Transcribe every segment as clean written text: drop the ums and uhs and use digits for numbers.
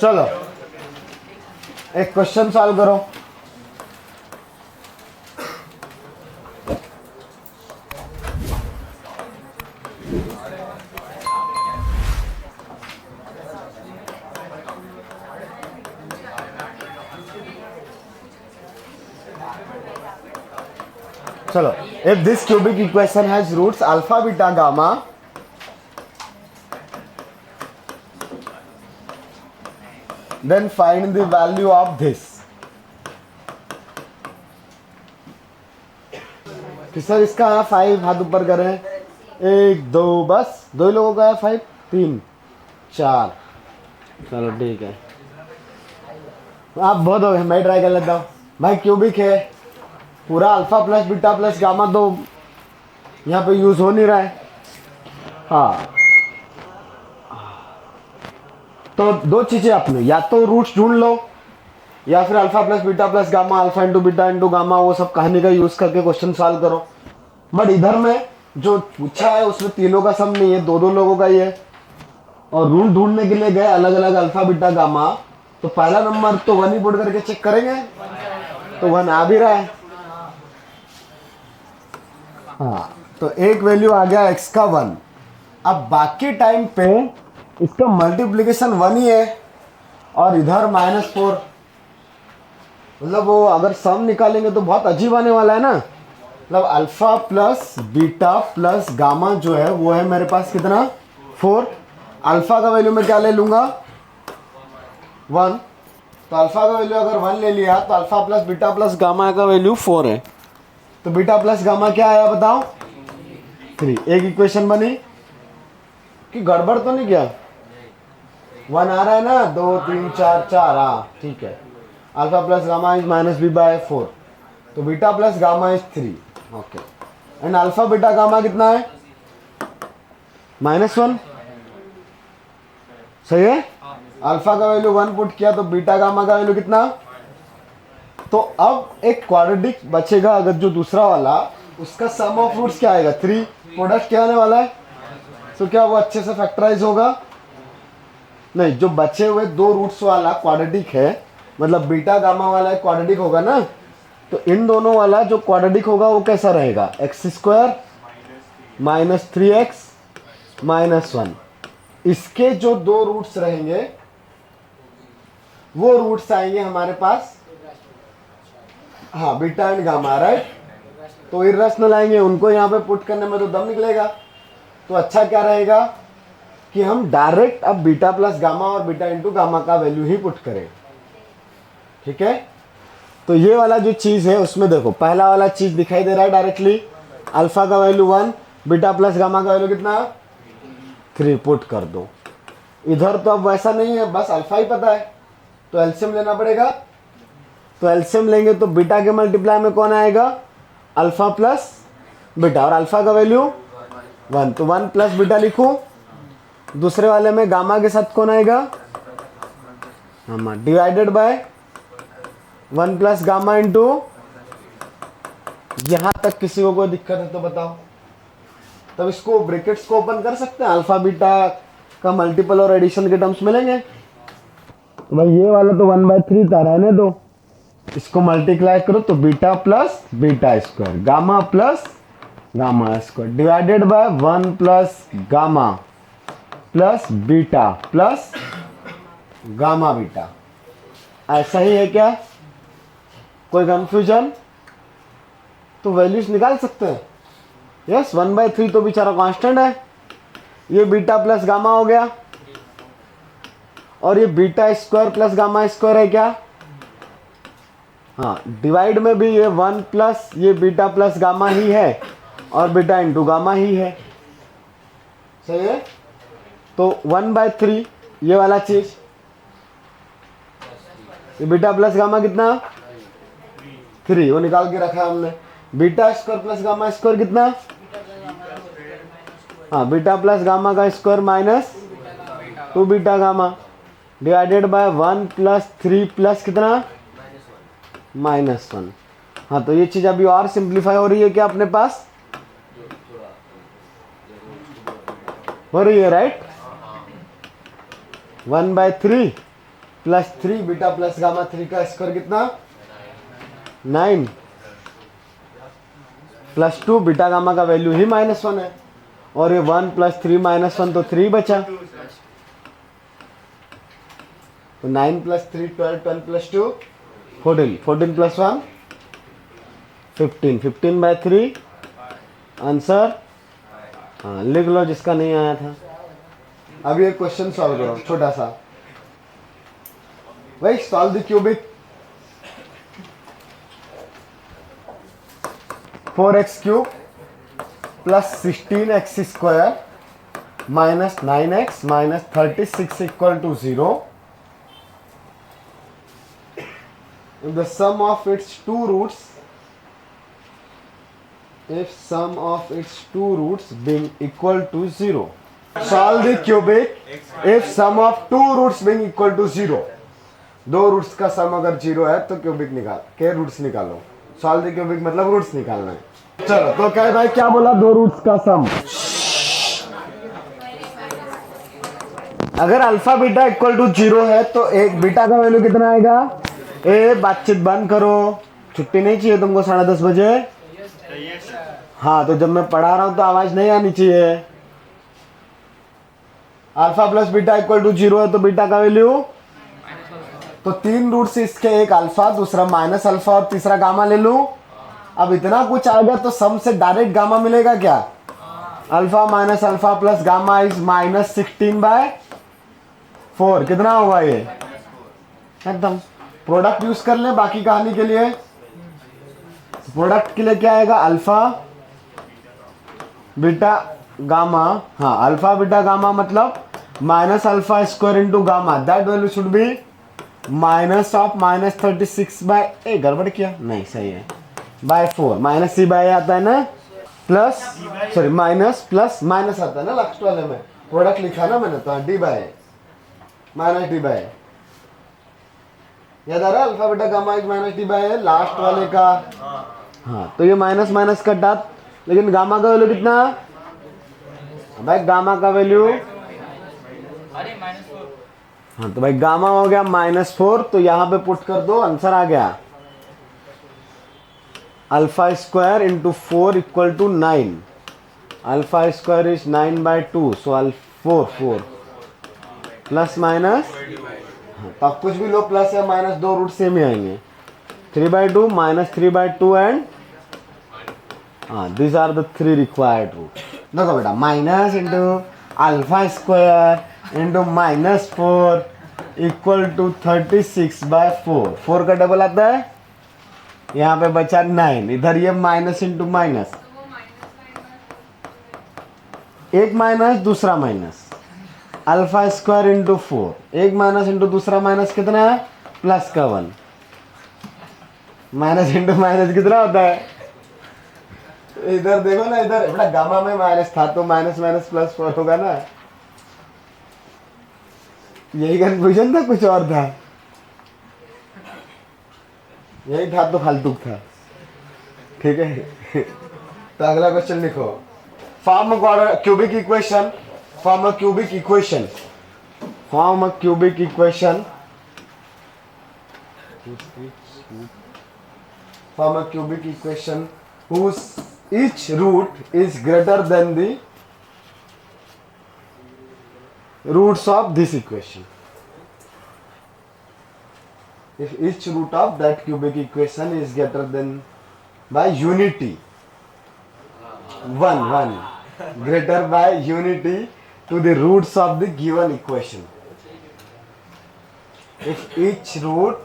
चलो एक question solve करो। चलो, if this cubic equation has roots alpha, beta, gamma, then find the value of this. कि sir इसका आया 5, हाथ ऊपर करें, 1 2, बस 2 लोगों का आया 5, 3 4, चलो ठीक है, आप बहुत हो गए, मैं ट्राई कर लेता हूँ। भाई क्यूबिक है, पूरा alpha plus beta plus gamma तो यहाँ पे यूज हो नहीं रहा है। हाँ, तो दो चीजें अपने, या तो रूट्स ढूंढ लो या फिर alpha plus beta plus gamma, alpha into beta into gamma, वो सब कहानी का यूज करके क्वेश्चन सॉल्व करो। बट इधर में जो पूछा है उसमें तीनों का सम नहीं है, 2 लोगों का ही है। और रूट ढूंढने के लिए गए अलग अलग अल्फा बीटा गामा, तो पहला नंबर तो 1 ही पुट करके चेक करेंगे, तो 1 आ भी रहा है। हाँ, तो एक वैल्यू आ गया x का 1। अब बाकी टाइम पे इसका मल्टीप्लिकेशन 1 ही है और इधर -4, मतलब वो अगर सम निकालेंगे तो बहुत अजीब आने वाला है ना। मतलब alpha plus beta plus gamma जो है वो है मेरे पास कितना, 4। अल्फा का वैल्यू मैं क्या ले लूंगा, 1। तो अल्फा का वैल्यू अगर 1 ले लिया तो alpha plus beta plus gamma का वैल्यू 4 है। तो बीटा प्लस गामा क्या आया बताओ, 3। एक इक्वेशन बनी कि गड़बड़ तो नहीं किया, 1 आ रहा है ना, 2 3 4 4, हाँ ठीक है। Alpha plus gamma is -b/4, तो beta plus gamma is 3, okay. And alpha beta gamma कितना है, -1, सही है। अल्फा का वैल्यू 1 पुट किया तो बीटा गामा का वैल्यू कितना। तो अब एक क्वाड्रेटिक बचेगा, अगर जो दूसरा वाला उसका सम ऑफ रूट्स क्या आएगा, 3। प्रोडक्ट क्या आने वाला है, तो क्या वो अच्छे से फैक्टराइज होगा, नहीं। जो बचे हुए 2 रूट्स वाला क्वाड्रेटिक है, मतलब बीटा गामा वाला क्वाड्रेटिक होगा ना, तो इन दोनों वाला जो क्वाड्रेटिक होगा वो कैसा रहेगा, x² - 3x - 1। इसके जो 2 रूट्स रहेंगे वो रूट्स आएंगे हमारे पास, हाँ बीटा एंड गामा, राइट। तो इर्रेशनल आएंगे, उनको यहाँ पे पुट करने में तो दम निकलेगा। तो अच्छा क्या रहेगा कि हम डायरेक्ट अब बीटा प्लस गामा और बीटा इंटू गामा का वैल्यू ही पुट करें, ठीक है। तो ये वाला जो चीज़ है उसमें देखो, पहला वाला चीज़ दिखाई दे रहा है डायरेक्टली, अल्फा का वैल्यू 1, बीटा प्लस गामा का वैल्यू कितना, 3 पुट कर दो। इधर तो अब वैसा नहीं है, बस अल्फा ही पता है, तो एलसीएम लेना पड़ेगा। तो एलसीएम लेंगे तो बीटा के मल्टीप्लाई में कौन आएगा, अल्फा प्लस बीटा, और अल्फा का वैल्यू 1, तो 1 प्लस बीटा लिखूं। दूसरे वाले में गामा के साथ कौन आएगा, gamma divided by 1 plus gamma into, यहां तक किसी को कोई दिक्कत है तो बताओ। तब इसको ब्रैकेट्स को ओपन कर सकते हैं, अल्फा बीटा का मल्टीपल और एडिशन के टर्म्स मिलेंगे। तो भाई ये वाला तो 1/3 था, रहने दो, इसको मल्टीप्लाई करो तो beta plus beta square, gamma plus gamma square divided by 1 plus gamma plus beta plus gamma beta. ऐसा ही है क्या, कोई कंफ्यूजन? तो वैल्यूज निकाल सकते हैं। यस, 1/3 तो बेचारा कांस्टेंट है, ये बीटा प्लस गामा हो गया, और ये beta square plus gamma square है क्या, हाँ। डिवाइड में भी ये 1 प्लस ये बीटा प्लस गामा ही है और बीटा इंटू गामा ही है, सही है। तो 1/3 ये वाला चीज, ये बीटा प्लस गामा कितना, 3, वो निकाल के रखा है हमने। Beta square plus gamma square कितना, हाँ बीटा प्लस गामा का square minus 2 beta gamma divided by 1 plus 3 plus कितना, -1। हाँ, तो ये चीज अभी और सिंप्लीफाई हो रही है क्या अपने पास, हो रही है right. 1/3 plus 3 beta plus gamma 3 का स्क्वायर कितना 9 प्लस 2 बीटा गामा का वैल्यू ही -1 है और ये 1 प्लस 3 -1 तो 3 बचा तो 9 plus 3 12 12 plus 2 14 14 plus 1 15 15 by 3 answer हाँ लिख लो जिसका नहीं आया था। अभी एक क्वेश्चन सॉल्व करो छोटा सा भाई solve the cubic 4x cube plus 16x square minus 9x minus 36 equal to 0 if the sum of its two roots being equal to 0 solve the cubic if sum of two roots being equal to 0 दो roots का सम अगर 0 है तो cubic निकाल के roots निकालो solve the cubic मतलब roots निकालना है। चलो तो कहे भाई क्या बोला दो रूट्स का सम अगर अल्फा बीटा इक्वल टू 0 है तो एक बीटा का वैल्यू कितना आएगा ए बातचीत बंद करो छुट्टी नहीं चाहिए तुमको 10:30 बजे हाँ तो जब मैं पढ़ा रहा हूं तो आवाज नहीं आनी चाहिए। Alpha plus beta equal to 0 है तो बीटा का वैल्यू तो 3 रूट से इसके एक अल्फा दूसरा माइनस अल्फा और तीसरा गामा ले लूं। अब इतना कुछ आएगा तो सम से डायरेक्ट गामा मिलेगा क्या alpha minus alpha plus gamma is -16/4 कितना होगा ये एकदम प्रोडक्ट यूज कर ले बाकी कहानी के लिए प्रोडक्ट के लिए क्या आएगा अल्फा बीटा गामा हाँ अल्फा बीटा गामा मतलब minus alpha square into gamma that value should be minus of -36 गड़बड़ किया नहीं सही है /4 माइनस सी बाय आता है ना plus sorry minus plus minus आता है ना लास्ट वाले में प्रोडक्ट लिखा ना मैंने तो D by minus D by याद आ रहा है alpha beta gamma is minus D by last वाले का हाँ तो ये माइनस माइनस कटा लेकिन गामा का वैल्यू कितना भाई गामा का वैल्यू हाँ तो भाई गामा हो गया -4 तो यहां पे पुट कर दो आंसर आ गया alpha square into 4 equal to 9 alpha square is 9/2 so 4 plus minus तब कुछ भी लो प्लस या माइनस दो रूट सेम ही आएंगे 3/2 -3/2 and these are the 3 required roots देखो बेटा minus into alpha square into -4 equal to 36/4 4 का डबल आता है यहाँ पे बचा 9 इधर ये माइनस इंटू माइनस एक माइनस दूसरा माइनस अल्फा स्क्वायर इंटू 4 एक माइनस इंटू दूसरा माइनस कितना है प्लस का 1 माइनस इंटू माइनस कितना होता है इधर देखो ना इधर बेटा गामा में माइनस था तो माइनस माइनस प्लस 4 होगा ना यही कंफ्यूजन था कुछ और था यही था तो फालतू था ठीक है तो अगला क्वेश्चन लिखो form cubic equation form a cubic equation whose each root is greater than the roots of this equation. If each root of that cubic equation is greater than by unity 1 greater by unity to the roots of the given equation. If each root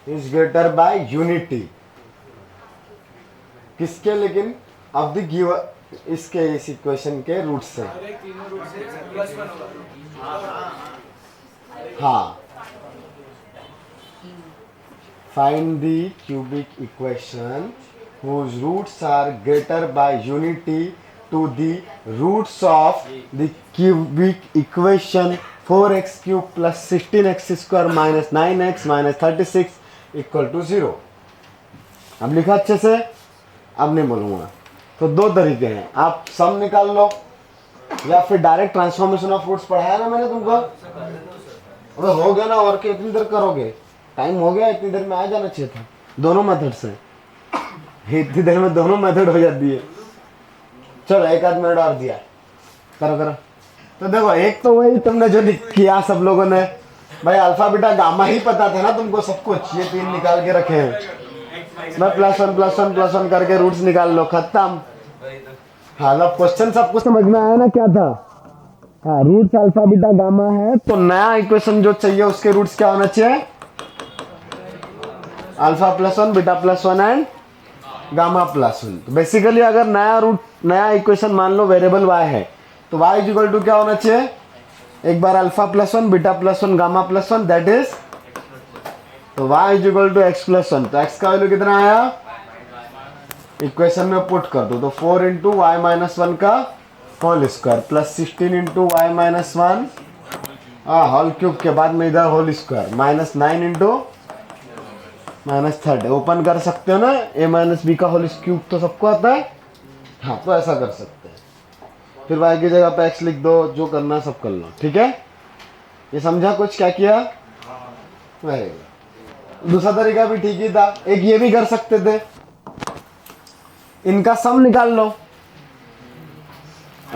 is greater by unity किसके लेकिन अब the given इसके इस equation के root से हाँ find the cubic equation whose roots are greater by unity to the roots of the cubic equation 4x cube plus 16x square minus 9x minus 36 equal to 0 अब लिखा अच्छे से अब नहीं बोलूँगा तो दो तरीके हैं आप सम निकाल लो या फिर डायरेक्ट ट्रांसफॉर्मेशन ऑफ रूट्स पढ़ाया ना मैंने तुमको अबे हो गया ना, और क्या इतनी देर करोगे? टाइम हो गया, इतनी देर में आ जाना चाहिए था। दोनों मेथड से इतनी देर में दोनों मेथड हो जाती है। चलो एक आध मिनट और दिया, करो करो। तो देखो एक तो वही तुमने जो किया सब लोगों ने, भाई अल्फा बीटा गामा ही पता था ना तुमको सब कुछ, ये तीन निकाल के रखे हैं। मैं +1 करके रूट्स निकाल लो, खत्म। हाँ अब क्वेश्चन सबको समझ में आया ना क्या था? हाँ रूट्स अल्फा बीटा गामा है, तो नया इक्वेशन जो चाहिए उसके रूट्स क्या होना चाहिए? α+1 β+1 एंड γ+1। तो बेसिकली अगर नया इक्वेशन मान लो वेरिएबल y है, तो y इक्वल टू क्या होना चाहिए? एक बार α+1 β+1 γ+1 दैट इज, तो y इक्वल टू x+1। तो x का वैल्यू कितना आया? इक्वेशन में पुट कर दो, तो 4 इंटू वाई माइनस 1 का whole square plus 16 into Y minus 1 whole cube के बाद में इधर whole square minus 9 into minus 30। Open कर सकते हो ना, a माइनस बी का होल क्यूब तो सबको आता है। हाँ तो ऐसा कर सकते हैं, फिर y की जगह पे x लिख दो, जो करना सब कर लो, ठीक है? ये समझा कुछ क्या किया? दूसरा तरीका भी ठीक ही था, एक ये भी कर सकते थे, इनका सम निकाल लो।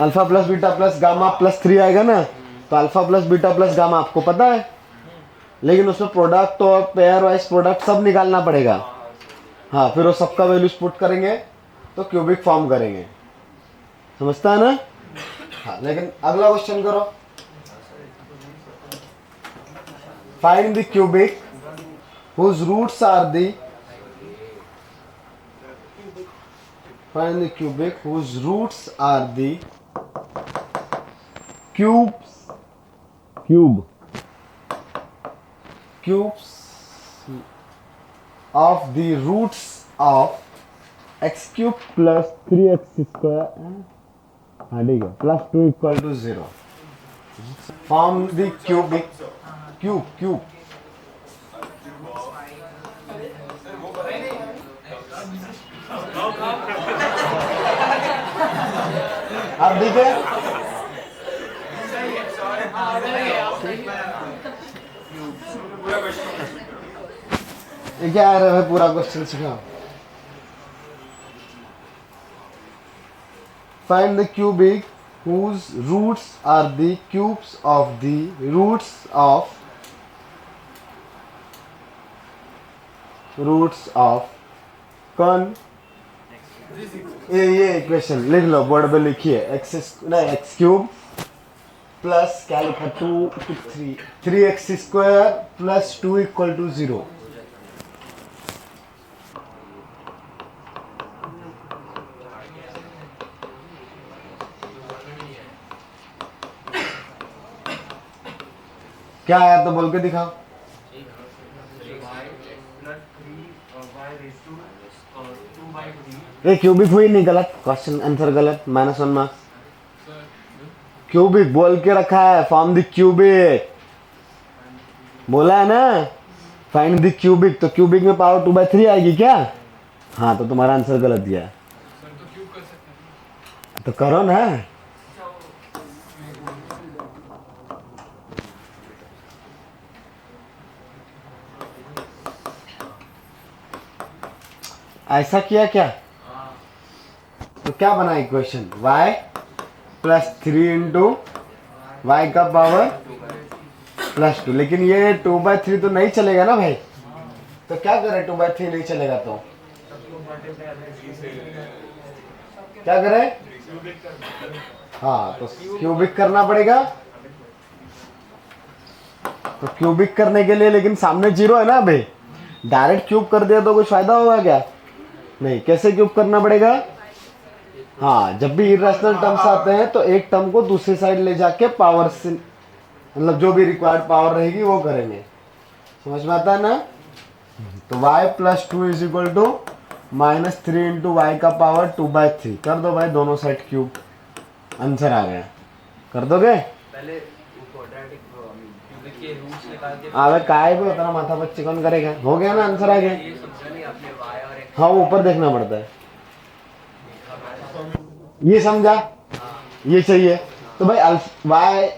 Alpha plus beta plus gamma plus 3 आएगा ना, तो alpha plus beta plus gamma आपको पता है, लेकिन उसमें प्रोडक्ट और पेयर वाइज प्रोडक्ट सब निकालना पड़ेगा। हाँ फिर वो सबका वैल्यूज पुट करेंगे तो क्यूबिक फॉर्म करेंगे, समझता है ना? हाँ लेकिन अगला क्वेश्चन करो। Find the cubic whose roots are the find the cubic whose roots are the cubes of the roots of x cube plus 3x square ठीक है plus 2 equal to 0। form the cubic cube अब ठीक है, ये क्या आ रहा है? पूरा क्वेश्चन सिखाओ। Find the cubic whose roots are the cubes of the roots of कौन? ये इक्वेशन लिख लो, बोर्ड पे लिखिए। एक्स क्यूब प्लस क्या लिखा? 3x square plus 2 equal to 0। क्या आया तो बोल के दिखाओ। ये क्यूबिक हुई नहीं, गलत क्वेश्चन आंसर गलत, -1 मार्क्स। क्यूबिक बोल के रखा है, फॉर्म द क्यूबिक बोला है ना, फाइंड द क्यूबिक, तो क्यूबिक में पावर 2/3 आएगी क्या? हाँ तो तुम्हारा आंसर गलत दिया, तो करो ना। ऐसा किया क्या? तो क्या बना equation? y plus 3 into Y का पावर प्लस 2, लेकिन ये 2/3 तो नहीं चलेगा ना भाई, तो क्या करें? 2/3 नहीं चलेगा तो क्या करें? हाँ तो क्यूबिक करना पड़ेगा। तो क्यूबिक करने के लिए लेकिन सामने 0 है ना भाई, डायरेक्ट क्यूब कर दिया तो कुछ फायदा होगा क्या? नहीं, कैसे क्यूब करना पड़ेगा? हाँ जब भी इरेशनल टर्म्स आते हैं तो एक टर्म को दूसरी साइड ले जाके पावर से, मतलब जो भी रिक्वायर्ड पावर रहेगी वो करेंगे, समझ में आता है ना? तो y plus 2 is equal to -3 into Y का पावर 2/3 कर दो भाई, दोनों साइड क्यूब, आंसर आ गया। कर दोगे? पहले अबे काय भी होता ना, माथा बच्चे कौन करेगा? हो गया ना, आंसर आ गया। हाँ ऊपर देखना पड़ता है, ये समझा? ये चाहिए तो भाई वाई,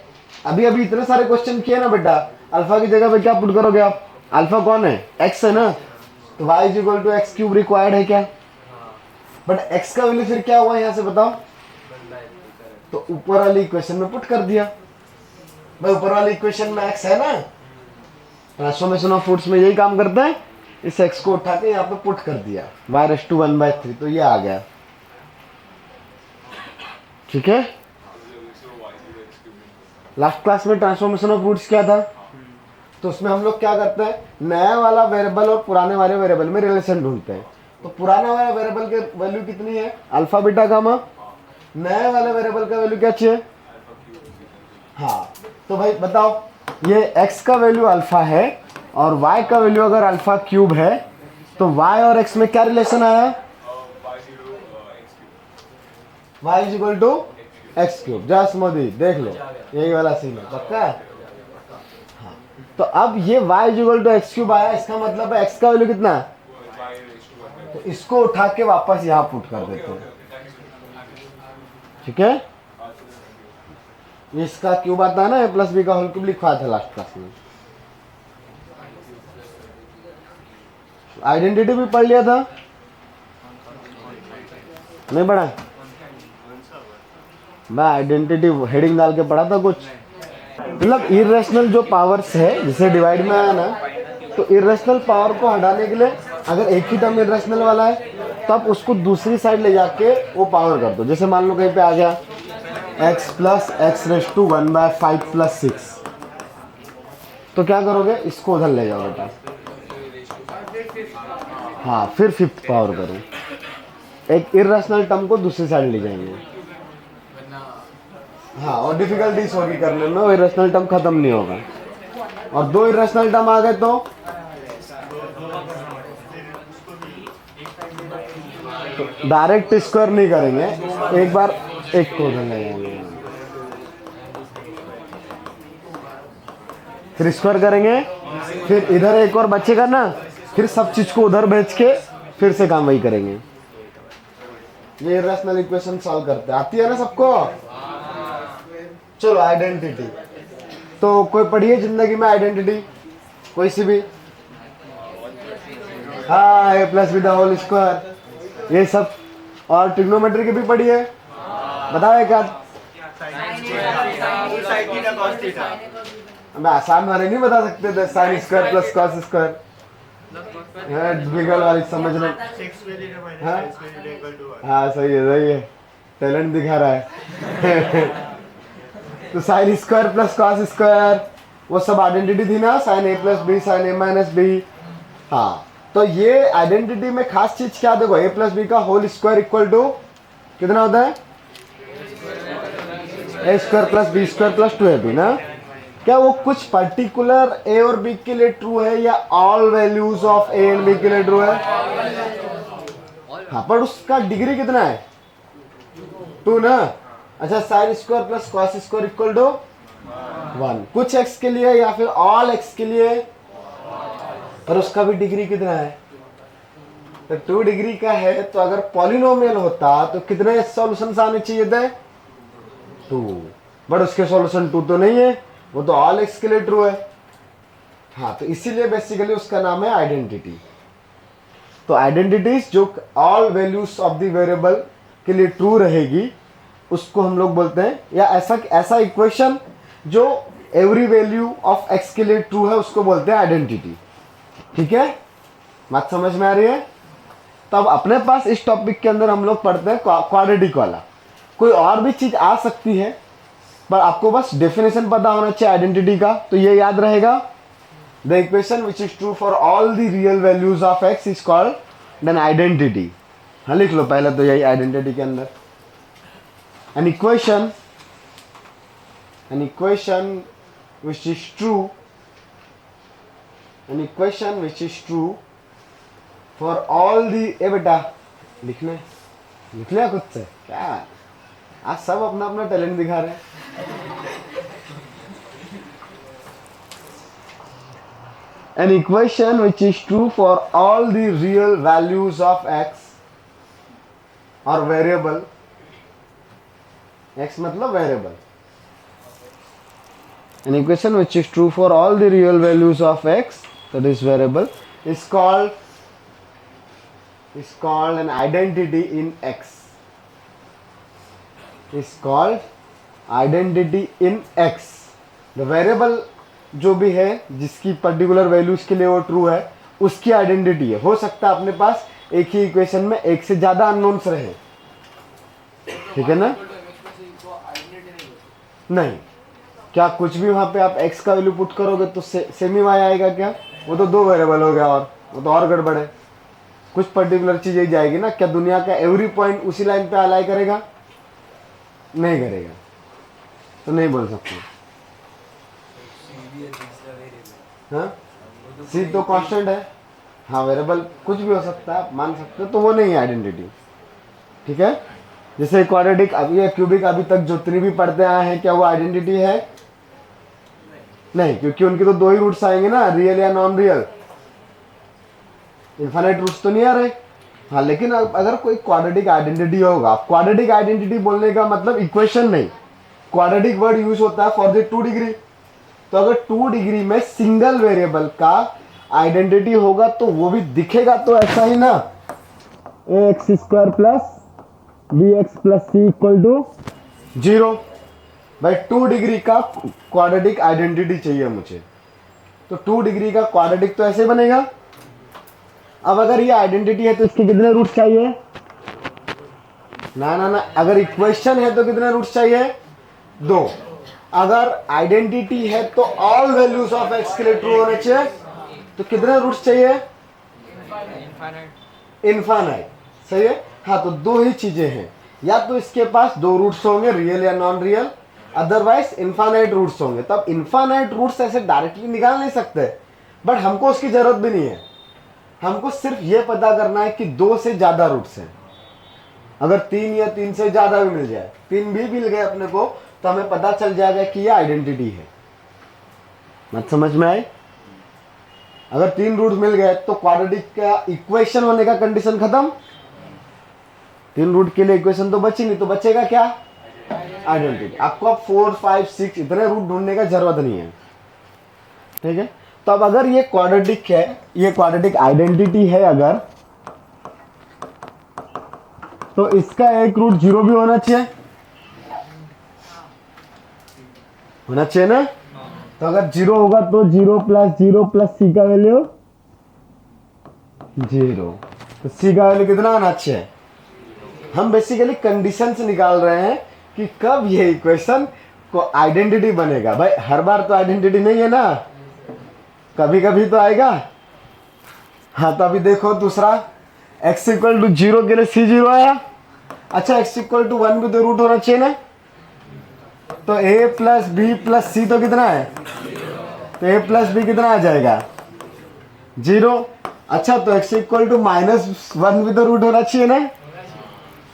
अभी इतने सारे क्वेश्चन किए ना बेटा, अल्फा की जगह पे क्या पुट करोगे आप? अल्फा कौन है? एक्स है ना, तो y is equal to X cube required है क्या? बट x का वैल्यू फिर क्या हुआ यहाँ से बताओ? तो ऊपर वाली इक्वेशन में पुट कर दिया भाई, ऊपर वाली इक्वेशन में x है ना, ट्रांसफॉर्मेशन ऑफ फूड्स में यही काम करता है। इस x को उठा के यहाँ पे पुट कर दिया y⁻⁴ तो ये आ गया। ठीक है, लास्ट क्लास में ट्रांसफॉर्मेशन ऑफ रूट्स क्या था? तो उसमें हम लोग क्या करते हैं, नया वाला वेरिएबल और पुराने वाले वेरिएबल में रिलेशन ढूंढते हैं। तो पुराने वाले वेरिएबल के वैल्यू कितनी है? Alpha beta gamma. नए वाले वेरिएबल का वैल्यू क्या चाहिए? हाँ, तो भाई बताओ, ये x का वैल्यू अल्फा है और y का वैल्यू अगर अल्फा क्यूब है तो y और x में क्या रिलेशन आया? y is equal to X cube. Just मोदी देख लो, यही वाला सीन है, पक्का? हाँ, तो अब ये y is equal to X cube आया, इसका मतलब है x का वैल्यू कितना है? तो इसको उठा के वापस यहाँ पुट कर देते हैं। ठीक है, इसका क्यूब आता है ना, a प्लस बी का होल क्यूब लिखवाया था लास्ट क्लास में। आइडेंटिटी भी पढ़ लिया था, नहीं पढ़ा? मैं आइडेंटिटी हेडिंग डाल के पढ़ा था कुछ, मतलब इरेशनल जो पावर्स है जिसे डिवाइड में आया ना, तो इरेशनल पावर को हटाने के लिए अगर एक ही टर्म इरेशनल वाला है तो आप उसको दूसरी साइड ले जाके वो पावर कर दो। जैसे मान लो कहीं पे आ गया x प्लस x⁵1/5 + 6, तो क्या करोगे, इसको उधर ले जाओ बेटा। हाँ, फिर फिफ्थ पावर करो, एक इरेशनल टर्म को दूसरी साइड ले जाएंगे। हाँ, और डिफिकल्टीज होगी करने में, वो इरेशनल टर्म खत्म नहीं होगा। और दो इरेशनल टर्म आ गए तो डायरेक्ट स्क्वायर नहीं करेंगे, एक बार एक को उधर ले जाएंगे, फिर स्क्वायर करेंगे, फिर इधर एक और बचेगा ना, फिर सब चीज को उधर भेज के फिर से काम वही करेंगे। ये इरेशनल इक्वेशन सॉल्व करते हैं, आती है ना सबको? चलो, आइडेंटिटी तो कोई पढ़िए जिंदगी में आइडेंटिटी, कोई सी भी? हाँ, a plus B the whole square, ये सब। और ट्रिग्नोमेट्री की भी पढ़िए, बताओ एक आध। मैं आसान वाले नहीं बता सकते थे, sign square plus cos square, difficult वाली समझना। हाँ सही है, टैलेंट दिखा रहा है। तो sine square plus cos square वो सब आइडेंटिटी थी ना, sine a plus B sine a-b। हाँ, तो ये आइडेंटिटी में खास चीज क्या, देखो a प्लस बी का होल स्क्वायर इक्वल टू कितना होता है? a square plus B square plus 2ab ना। क्या वो कुछ पर्टिकुलर a और b के लिए ट्रू है या all values of a and b के लिए ट्रू है? हाँ, पर उसका डिग्री कितना है? 2 ना। अच्छा, sine square plus cos square equal to 1, कुछ x के लिए या फिर ऑल x के लिए, पर उसका भी डिग्री कितना है? तो 2 डिग्री का है, तो अगर पॉलिनोमियल होता तो कितने सॉल्यूशंस आने चाहिए थे? 2, बट उसके सॉल्यूशन 2 तो नहीं है, वो तो ऑल x के लिए ट्रू है। हाँ, तो इसीलिए बेसिकली उसका नाम है आइडेंटिटी। तो आइडेंटिटीज जो all values of the variable के लिए ट्रू रहेगी उसको हम लोग बोलते हैं, या ऐसा इक्वेशन जो एवरी वैल्यू ऑफ x के लिए ट्रू है उसको बोलते हैं आइडेंटिटी। ठीक है, बात समझ में आ रही है? तो अब अपने पास इस टॉपिक के अंदर हम लोग पढ़ते हैं क्वाड्रेटिक वाला। कोई और भी चीज आ सकती है, पर आपको बस डेफिनेशन पता होना चाहिए आइडेंटिटी का, तो ये याद रहेगा, the equation which is true for all the real values of x is called an identity. हाँ, लिख लो पहले तो यही आइडेंटिटी के अंदर, an equation which is true, an equation which is true for all the, ए बेटा लिखने लिख लिया खुद से क्या? आज सब अपना अपना टैलेंट दिखा रहे हैं। An equation which is true for all the real values of x or variable, x मतलब variable, An equation which is true for all the real values of x, that is variable, is called an identity in x. Is called identity in x. The variable जो भी है जिसकी particular values के लिए वो true है, उसकी identity है. हो सकता है अपने पास एक ही इक्वेशन में एक से ज्यादा अननोन्स रहे, ठीक है ना? नहीं, क्या कुछ भी वहां पे आप x का वैल्यू पुट करोगे तो सेम ही y आएगा क्या? वो तो दो वेरिएबल हो गया, और वो तो और गड़बड़ है. कुछ पर्टिकुलर चीज ही जाएगी ना. क्या दुनिया का एवरी पॉइंट उसी लाइन पे अलाई करेगा? नहीं करेगा, तो नहीं बोल सकते. हाँ, सी तो कांस्टेंट है. हाँ, वेरिएबल कुछ भी हो सकता है, आप मान सकते हो, तो वो नहीं है आइडेंटिटी. ठीक है. जैसे क्वाड्रेटिक अभी या क्यूबिक अभी तक जितनी भी पढ़ते आए हैं, क्या वो आइडेंटिटी है? नहीं, क्योंकि उनके तो दो ही रूट्स आएंगे ना, रियल या नॉन रियल. इनफाइनाइट रूट्स तो नहीं आ रहे. हाँ, लेकिन अगर कोई क्वाड्रेटिक आइडेंटिटी होगा, क्वाड्रेटिक आइडेंटिटी बोलने का मतलब इक्वेशन नहीं, क्वाड्रेटिक वर्ड यूज होता है फॉर द 2 डिग्री. तो अगर 2 डिग्री में सिंगल वेरिएबल का आइडेंटिटी होगा तो वो भी दिखेगा तो ऐसा ही ना, ax square plus bx plus C equal to 0. भाई 2 डिग्री का क्वाड्रेटिक आइडेंटिटी चाहिए मुझे, तो 2 डिग्री का क्वाड्रेटिक तो ऐसे बनेगा. अब अगर ये आइडेंटिटी है तो इसके कितने रूट्स चाहिए? ना ना ना, अगर इक्वेशन है तो कितने रूट्स चाहिए? 2. अगर आइडेंटिटी है तो ऑल वैल्यूज ऑफ एक्स के लिए ट्रू होने चाहिए, तो कितने रूट्स चाहिए? इनफाइनाइट. सही है. हाँ, तो दो ही चीजें हैं, या तो इसके पास 2 रूट्स होंगे, रियल या non real, otherwise infinite roots होंगे. तब इनफाइनाइट रूट्स ऐसे डायरेक्टली निकाल नहीं सकते, बट हमको उसकी जरूरत भी नहीं है. हमको सिर्फ ये पता करना है कि 2 से ज्यादा रूट्स हैं. अगर 3 या 3 से ज्यादा भी मिल जाए, 3 भी मिल गए अपने को, तो हमें पता चल जाएगा कि ये आइडेंटिटी है. मत समझ में आए? अगर 3 रूट मिल गए तो क्वाड्रेटिक का इक्वेशन होने का कंडीशन खत्म. 3 रूट के लिए इक्वेशन तो बची नहीं, तो बचेगा क्या? आइडेंटिटी. आपको अब 4, 5, 6 इतने रूट ढूंढने का जरूरत नहीं है. ठीक है. तो अब अगर ये क्वाड्रेटिक है, ये क्वाड्रेटिक आइडेंटिटी है अगर, तो इसका एक रूट 0 भी होना चाहिए. होना चाहिए ना. तो अगर 0 होगा तो 0 प्लस सी का वैल्यू 0. तो सी का वैल्यू कितना आना चाहिए? हम बेसिकली कंडीशन से निकाल रहे हैं कि कब ये इक्वेशन को आइडेंटिटी बनेगा. भाई हर बार तो आइडेंटिटी नहीं है ना, कभी कभी तो आएगा. हाँ, तो अभी देखो दूसरा, x इक्वल टू 0 के लिए सी 0 आया. अच्छा, x इक्वल टू 1 भी तो रूट होना चाहिए ना. तो a plus B plus C तो कितना है? तो a प्लस बी कितना आ जाएगा? 0. अच्छा, तो x इक्वल टू -1 भी तो रूट होना चाहिए ना.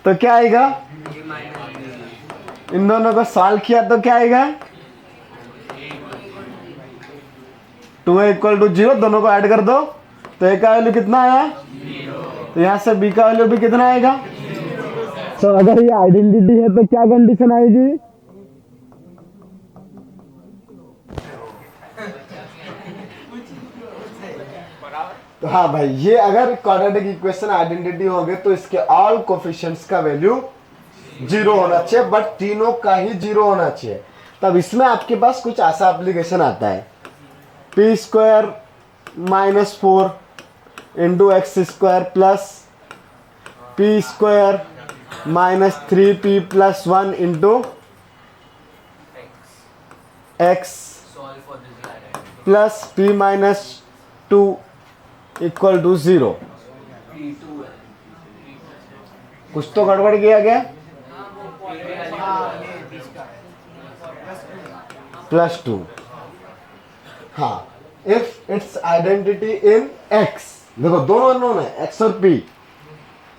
तो क्या आएगा? इन दोनों को सॉल्व किया तो क्या आएगा? 2a इक्वल टू 0, दोनों को ऐड कर दो तो a का वैल्यू कितना आया? तो यहाँ से b का वैल्यू भी कितना आएगा? तो अगर ये आइडेंटिटी है तो क्या कंडीशन आएगी? तो हाँ भाई, ये अगर क्वाड्रेटिक इक्वेशन आइडेंटिटी होंगे तो इसके ऑल कोफिशिएंट्स का वैल्यू 0 होना चाहिए, बट तीनों का ही 0 होना चाहिए. तब इसमें आपके पास कुछ ऐसा एप्लीकेशन आता है, p square -4 into x square plus p square -3p plus 1 into x plus p -2 equal to 0. कुछ तो गड़बड़ किया गया. +2. हाँ, if it's identity in x, देखो दोनों अननोन है x और p,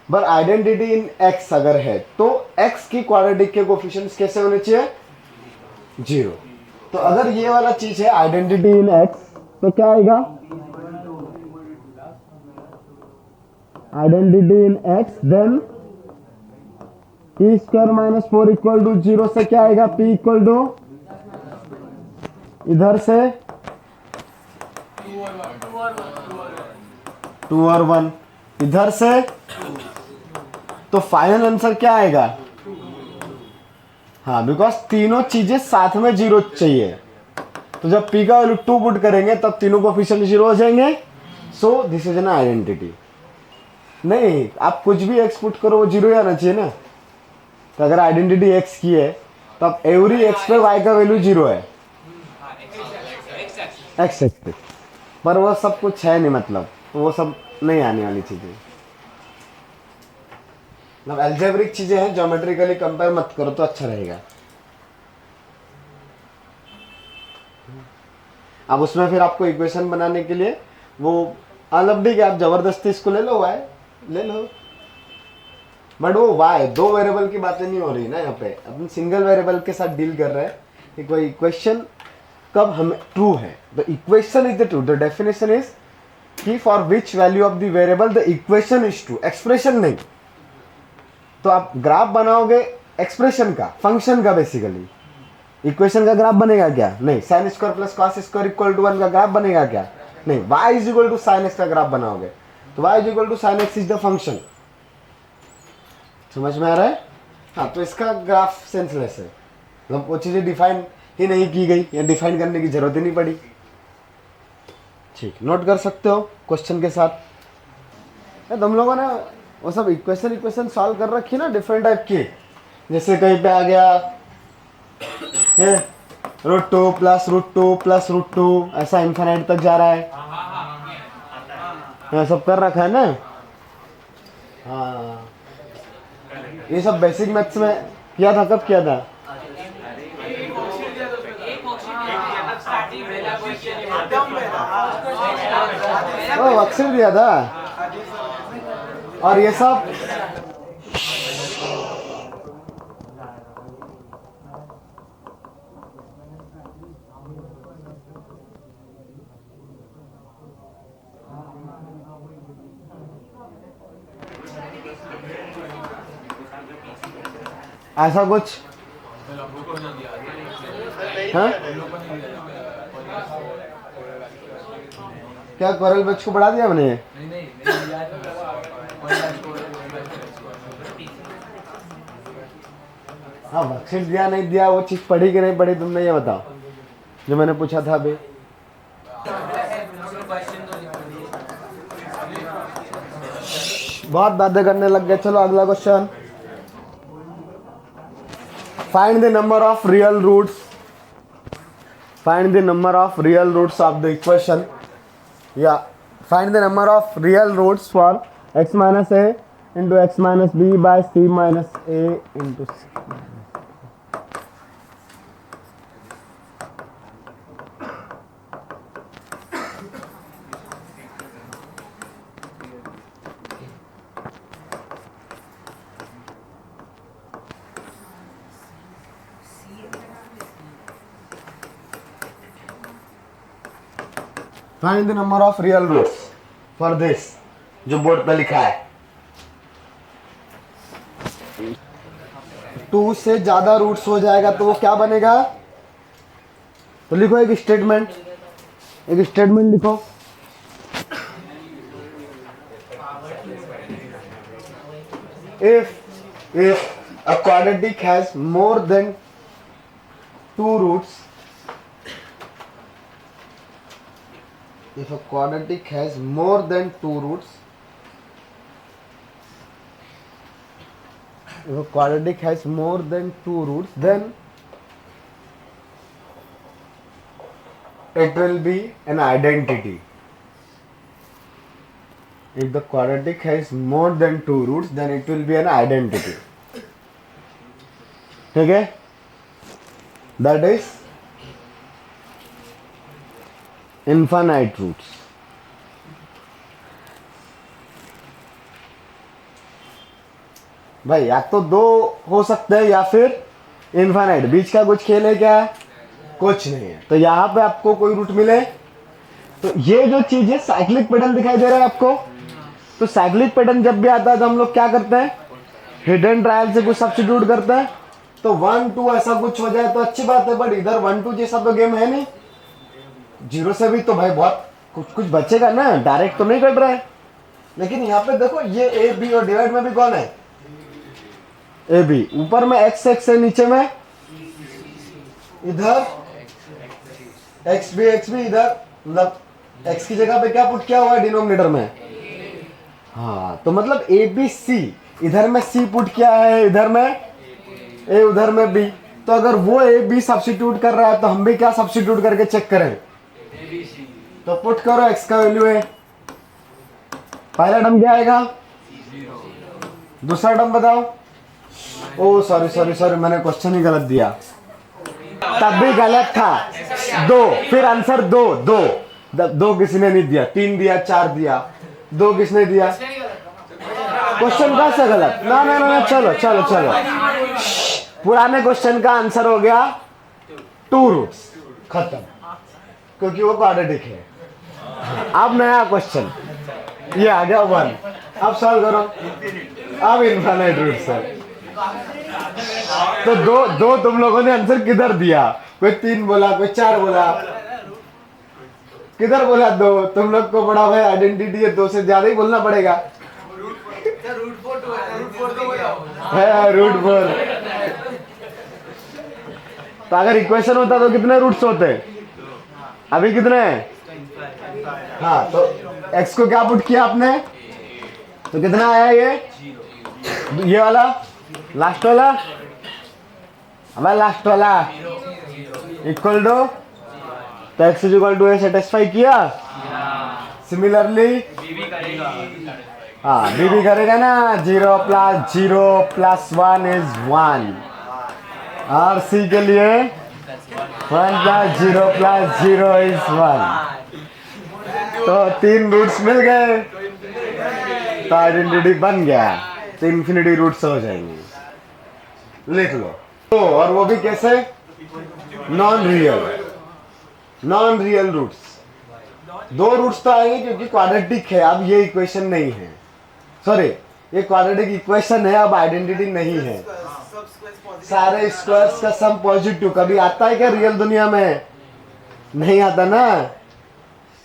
पर आइडेंटिटी इन x अगर है तो x की क्वाड्रेटिक के कोफिशिएंट्स कैसे होने चाहिए? 0. तो अगर ये वाला चीज है आइडेंटिटी इन x, तो क्या आएगा? Identity in x, then p square -4 equal to 0 से क्या आएगा? p इक्वल टू इधर से 2 और 1, इधर से, तो फाइनल आंसर क्या आएगा? हाँ, बिकॉज तीनों चीजें साथ में जीरो चाहिए, तो जब p का वैल्यू 2 पुट करेंगे तब तीनों कोफिशिएंट जीरो हो जाएंगे। So this is an identity. नहीं, आप कुछ भी x पुट करो वो जीरो ही आना चाहिए ना। तो अगर आइडेंटिटी x की है तो अब एवरी x पे y का वैल्यू जीरो है, x पे, पर वो सब कुछ है नहीं, मतलब वो सब नहीं आने वाली चीजें, मतलब एल्जेब्रिक चीजें हैं, ज्योमेट्रिकली कंपेयर मत करो तो अच्छा रहेगा। अब उसमें फिर आपको इक्वेशन बनाने के लिए वो मतलब ठीक है, आप जबरदस्ती इसको ले लो, y ले लो, बट वो y दो वेरिएबल की बातें नहीं हो रही ना, यहाँ पे अपन सिंगल वेरिएबल के साथ डील कर रहे हैं कि कोई इक्वेशन कब हमें ट्रू है। The equation is the true, the definition is कि for which value of the variable the equation is true, expression नहीं। तो आप ग्राफ बनाओगे एक्सप्रेशन का, फंक्शन का, बेसिकली इक्वेशन का ग्राफ बनेगा क्या? नहीं। Sine square plus cos square equal to 1 का ग्राफ बनेगा क्या? नहीं। y is equal to sine X का ग्राफ बनाओगे, तो y is equal to sine X is the function. समझ में आ रहा है? हाँ, तो इसका ग्राफ सेंसलेस है, मतलब वो चीजें डिफाइन ही नहीं की गई या डिफाइन करने की जरूरत ही नहीं पड़ी। ठीक, नोट कर सकते हो क्वेश्चन के साथ। तुम लोगों ने वो सब इक्वेशन सॉल्व कर रखी ना डिफरेंट टाइप की, जैसे कहीं पे आ गया ये √2 प्लस √2 प्लस √2, ऐसा इन्फिनिट तक जा रहा है, ये सब कर रखा है ना। हाँ, ये सब बेसिक मैथ्स में किया था। कब किया था? अक्सर दिया था। और ये सब ऐसा कुछ, हाँ? क्या कोरल बच्च को पढ़ा दिया मैंने? हाँ, बख्शिश दिया नहीं दिया वो चीज पढ़ी कि नहीं पढ़ी तुमने, ये बताओ जो मैंने पूछा था अभी। बहुत बातें करने लग गए। चलो अगला question. Find the number of real roots, find the number of real roots of the equation, या find the number of real roots for x minus A into X minus B by C minus A into C. Find the number of real roots for this, जो board पे लिखा है। 2 से ज्यादा roots हो जाएगा तो वो क्या बनेगा? तो लिखो एक स्टेटमेंट लिखो। if a quadratic has more than 2 roots, if a quadratic has more than 2 roots, if a quadratic has more than 2 roots, then it will be an identity. If the quadratic has more than 2 roots, then it will be an identity. Okay? That is infinite roots. भाई या तो 2 हो सकते हैं या फिर infinite, बीच का कुछ खेल है क्या? कुछ नहीं है। तो यहाँ पे आपको कोई रूट मिले, तो ये जो चीज है साइक्लिक पैटर्न दिखाई दे रहा है आपको। तो साइक्लिक पैटर्न जब भी आता है तो हम लोग क्या करते हैं? हिडन ट्रायल से कुछ सब्स्टिट्यूट करते हैं। तो 1 2 ऐसा कुछ हो जाए तो अच्छी बात है, बट इधर 1 2 जैसा तो गेम है नहीं, जीरो से भी तो भाई बहुत कुछ कुछ बचेगा ना, डायरेक्ट तो नहीं कट रहा है। लेकिन यहाँ पे देखो ये ए बी और डिवाइड में भी कौन है, ए बी। ऊपर में एक्स एक्स है, नीचे में इधर एक्स भी इधर, मतलब एक्स की जगह पे क्या पुट किया हुआ है डिनोमिनेटर में। हाँ तो मतलब ए बी सी, इधर में सी पुट किया है, इधर में ए, उधर में बी। तो अगर वो ए बी सब्स्टिट्यूट कर रहा है तो हम भी क्या सब्स्टिट्यूट करके चेक करें, तो पुट करो एक्स का वैल्यू है, पहला टर्म क्या आएगा, दूसरा टर्म बताओ। ओ सॉरी मैंने क्वेश्चन ही गलत दिया, तब भी गलत था। दो, फिर आंसर दो, दो किसी ने नहीं दिया, 3 दिया, 4 दिया, 2 किसने दिया, क्वेश्चन का से गलत। ना चलो पुराने क्वेश्चन का आंसर हो गया 2 रूट्स, खत्म, क्योंकि वो क्वाड्रेटिक है। अब नया क्वेश्चन ये आ गया 1, अब सॉल्व करो। अब इनफाइनाइट रूट्स है, तो दो तुम लोगों ने आंसर किधर दिया, कोई 3 बोला, कोई 4 बोला, किधर बोला 2। तुम लोग को बड़ा भाई आइडेंटिटी है, 2 से ज्यादा ही बोलना पड़ेगा। रूट 4। तो अगर इक्वेशन होता तो कितने रूट्स होते, अभी कितने हैं। हाँ तो x को क्या पुट किया आपने, तो कितना आया ये वाला लास्ट वाला, हमारा लास्ट वाला इक्वल टू, तो x is equal to A satisfy किया। सिमिलरली हाँ बी भी करेगा ना, 0 प्लस 1 इज 1, और सी के लिए 1 प्लस 0 प्लस 0 इज 1। तो 3 रूट्स मिल गए, तो आइडेंटिटी बन गया, तो इन्फिनिटी रूट्स हो जाएंगे, लिख लो। तो और वो भी कैसे, नॉन रियल रूट्स। 2 रूट्स तो आएंगे क्योंकि क्वाड्रेटिक है, अब ये इक्वेशन नहीं है, सॉरी ये क्वाड्रेटिक इक्वेशन है, अब आइडेंटिटी नहीं है। सारे स्क्वायर्स का सम पॉजिटिव कभी आता है क्या रियल दुनिया में, नहीं आता ना।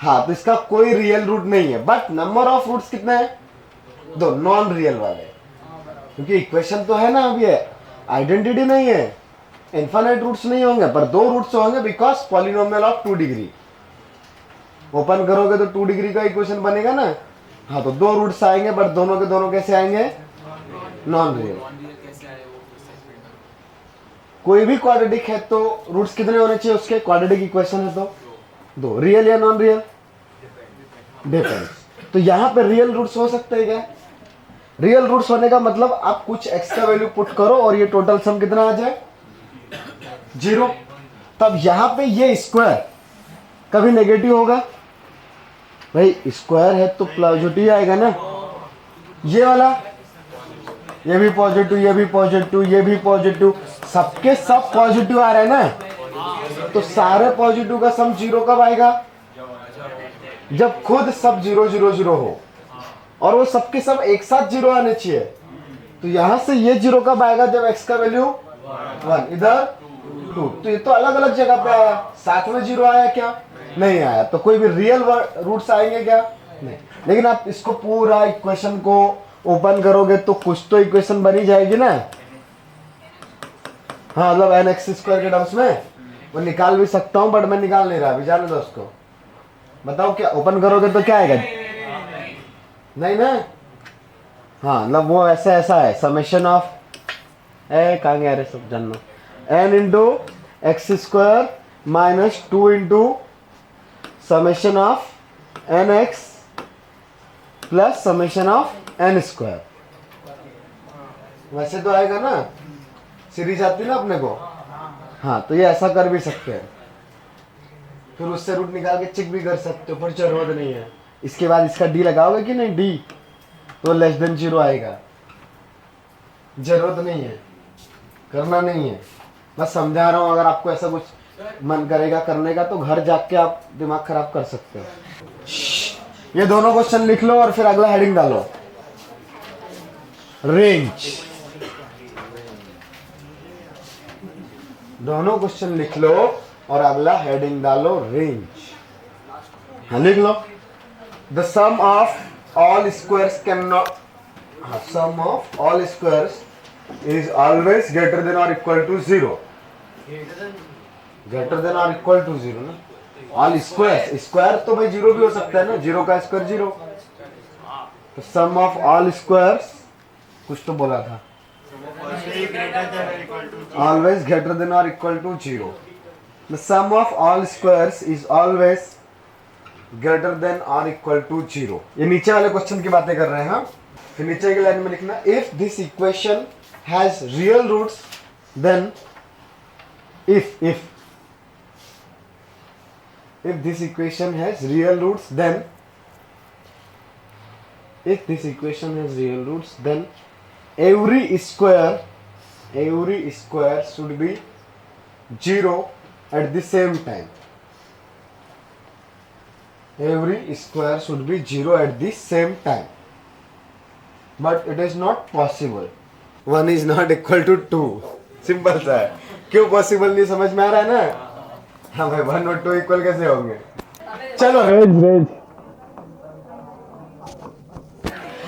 हाँ तो इसका कोई रियल रूट नहीं है, बट नंबर ऑफ रूट्स कितने हैं, 2 नॉन रियल वाले, क्योंकि इक्वेशन तो है ना, अब ये आइडेंटिटी नहीं है। इनफाइनाइट रूट्स नहीं होंगे, पर 2 रूट्स होंगे because polynomial of 2 degree. Open करोगे तो 2 डिग्री का इक्वेशन बनेगा ना। हाँ तो 2 रूट्स आएंगे, बट दोनों के दोनों कैसे आएंगे, नॉन रियल। कोई भी क्वाड्रेटिक है तो रूट्स कितने होने चाहिए उसके, क्वाड्रेटिक इक्वेशन है तो 2, रियल या नॉन रियल, डिपेंड्स। तो यहाँ पे रियल रूट्स हो सकते हैं क्या, रियल रूट्स होने का मतलब आप कुछ एक्स्ट्रा वैल्यू पुट करो और ये टोटल सम कितना आ जाए, 0। तब यहाँ पे ये स्क्वायर कभी नेगेटिव होगा, भाई स्क्वायर है तो पॉजिटिव आएगा ना। ये वाला, ये भी पॉजिटिव, ये भी पॉजिटिव, ये भी पॉजिटिव, सबके सब पॉजिटिव आ रहे हैं ना। तो सारे पॉजिटिव का सम 0 कब आएगा, जब खुद सब 0 0 0 हो, और वो सबके सब एक साथ 0 आने चाहिए। तो यहां से ये 0 कब आएगा, जब x का वैल्यू 1, इधर 2। तो ये तो अलग अलग जगह पे आया, साथ में 0 आया क्या, नहीं आया। तो कोई भी रियल रूट्स आएंगे क्या, नहीं। लेकिन आप इसको पूरा इक्वेशन को ओपन करोगे तो कुछ तो इक्वेशन बनी जाएगी ना। हाँ मतलब nx स्क्वायर के टर्म्स में वो निकाल भी सकता हूँ, बट मैं निकाल नहीं रहा अभी, जाने दो उसको। बताओ क्या ओपन करोगे तो क्या आएगा, नहीं ना। हाँ मतलब वो ऐसा है, समेशन ऑफ कहाँ गया रे सब जानना, n into x square minus 2 into summation of N X plus summation of N square. वैसे तो आएगा ना, सीरीज आती ना अपने को। हाँ तो ये ऐसा कर भी सकते हैं, फिर उससे रूट निकाल के चेक भी कर सकते हो, पर जरूरत नहीं है। इसके बाद इसका डी लगाओगे कि नहीं, डी तो लेस देन 0 आएगा, जरूरत नहीं है, करना नहीं है, बस समझा रहा हूँ। अगर आपको ऐसा कुछ मन करेगा करने का तो घर जाके आप दिमाग खराब कर सकते हो। ये दोनों क्वेश्चन लिख लो और फिर अगला हेडिंग डालो, रेंज। दोनों क्वेश्चन लिख लो और अगला हेडिंग डालो, रेंज। हाँ लिख लो, the sum of all squares can not, sum of all squares is always greater than और equal to zero, greater than और इक्वल टू जीरो ना। ऑल स्क्वायर, स्क्वायर तो भाई जीरो भी हो सकता है ना, जीरो का स्क्वायर जीरो। तो सम ऑफ ऑल स्क्वायर्स, कुछ तो बोला था, ऑलवेज ग्रेटर देन और equal to zero. The sum of all squares is always greater than और इक्वल टू जीरो। ये नीचे वाले क्वेश्चन की बातें कर रहे हैं। फिर नीचे की लाइन में लिखना, if this equation has real roots then, if this equation has real roots then, if this equation has real roots then every square should be zero at the same time. Every square should be zero at the same time, but it is not possible. 1 is not equal to 2. Simple सा है। क्यों possible नहीं समझ में आ रहा है ना? हाँ भाई 1 और 2 इक्वल कैसे होंगे? चलो रेंज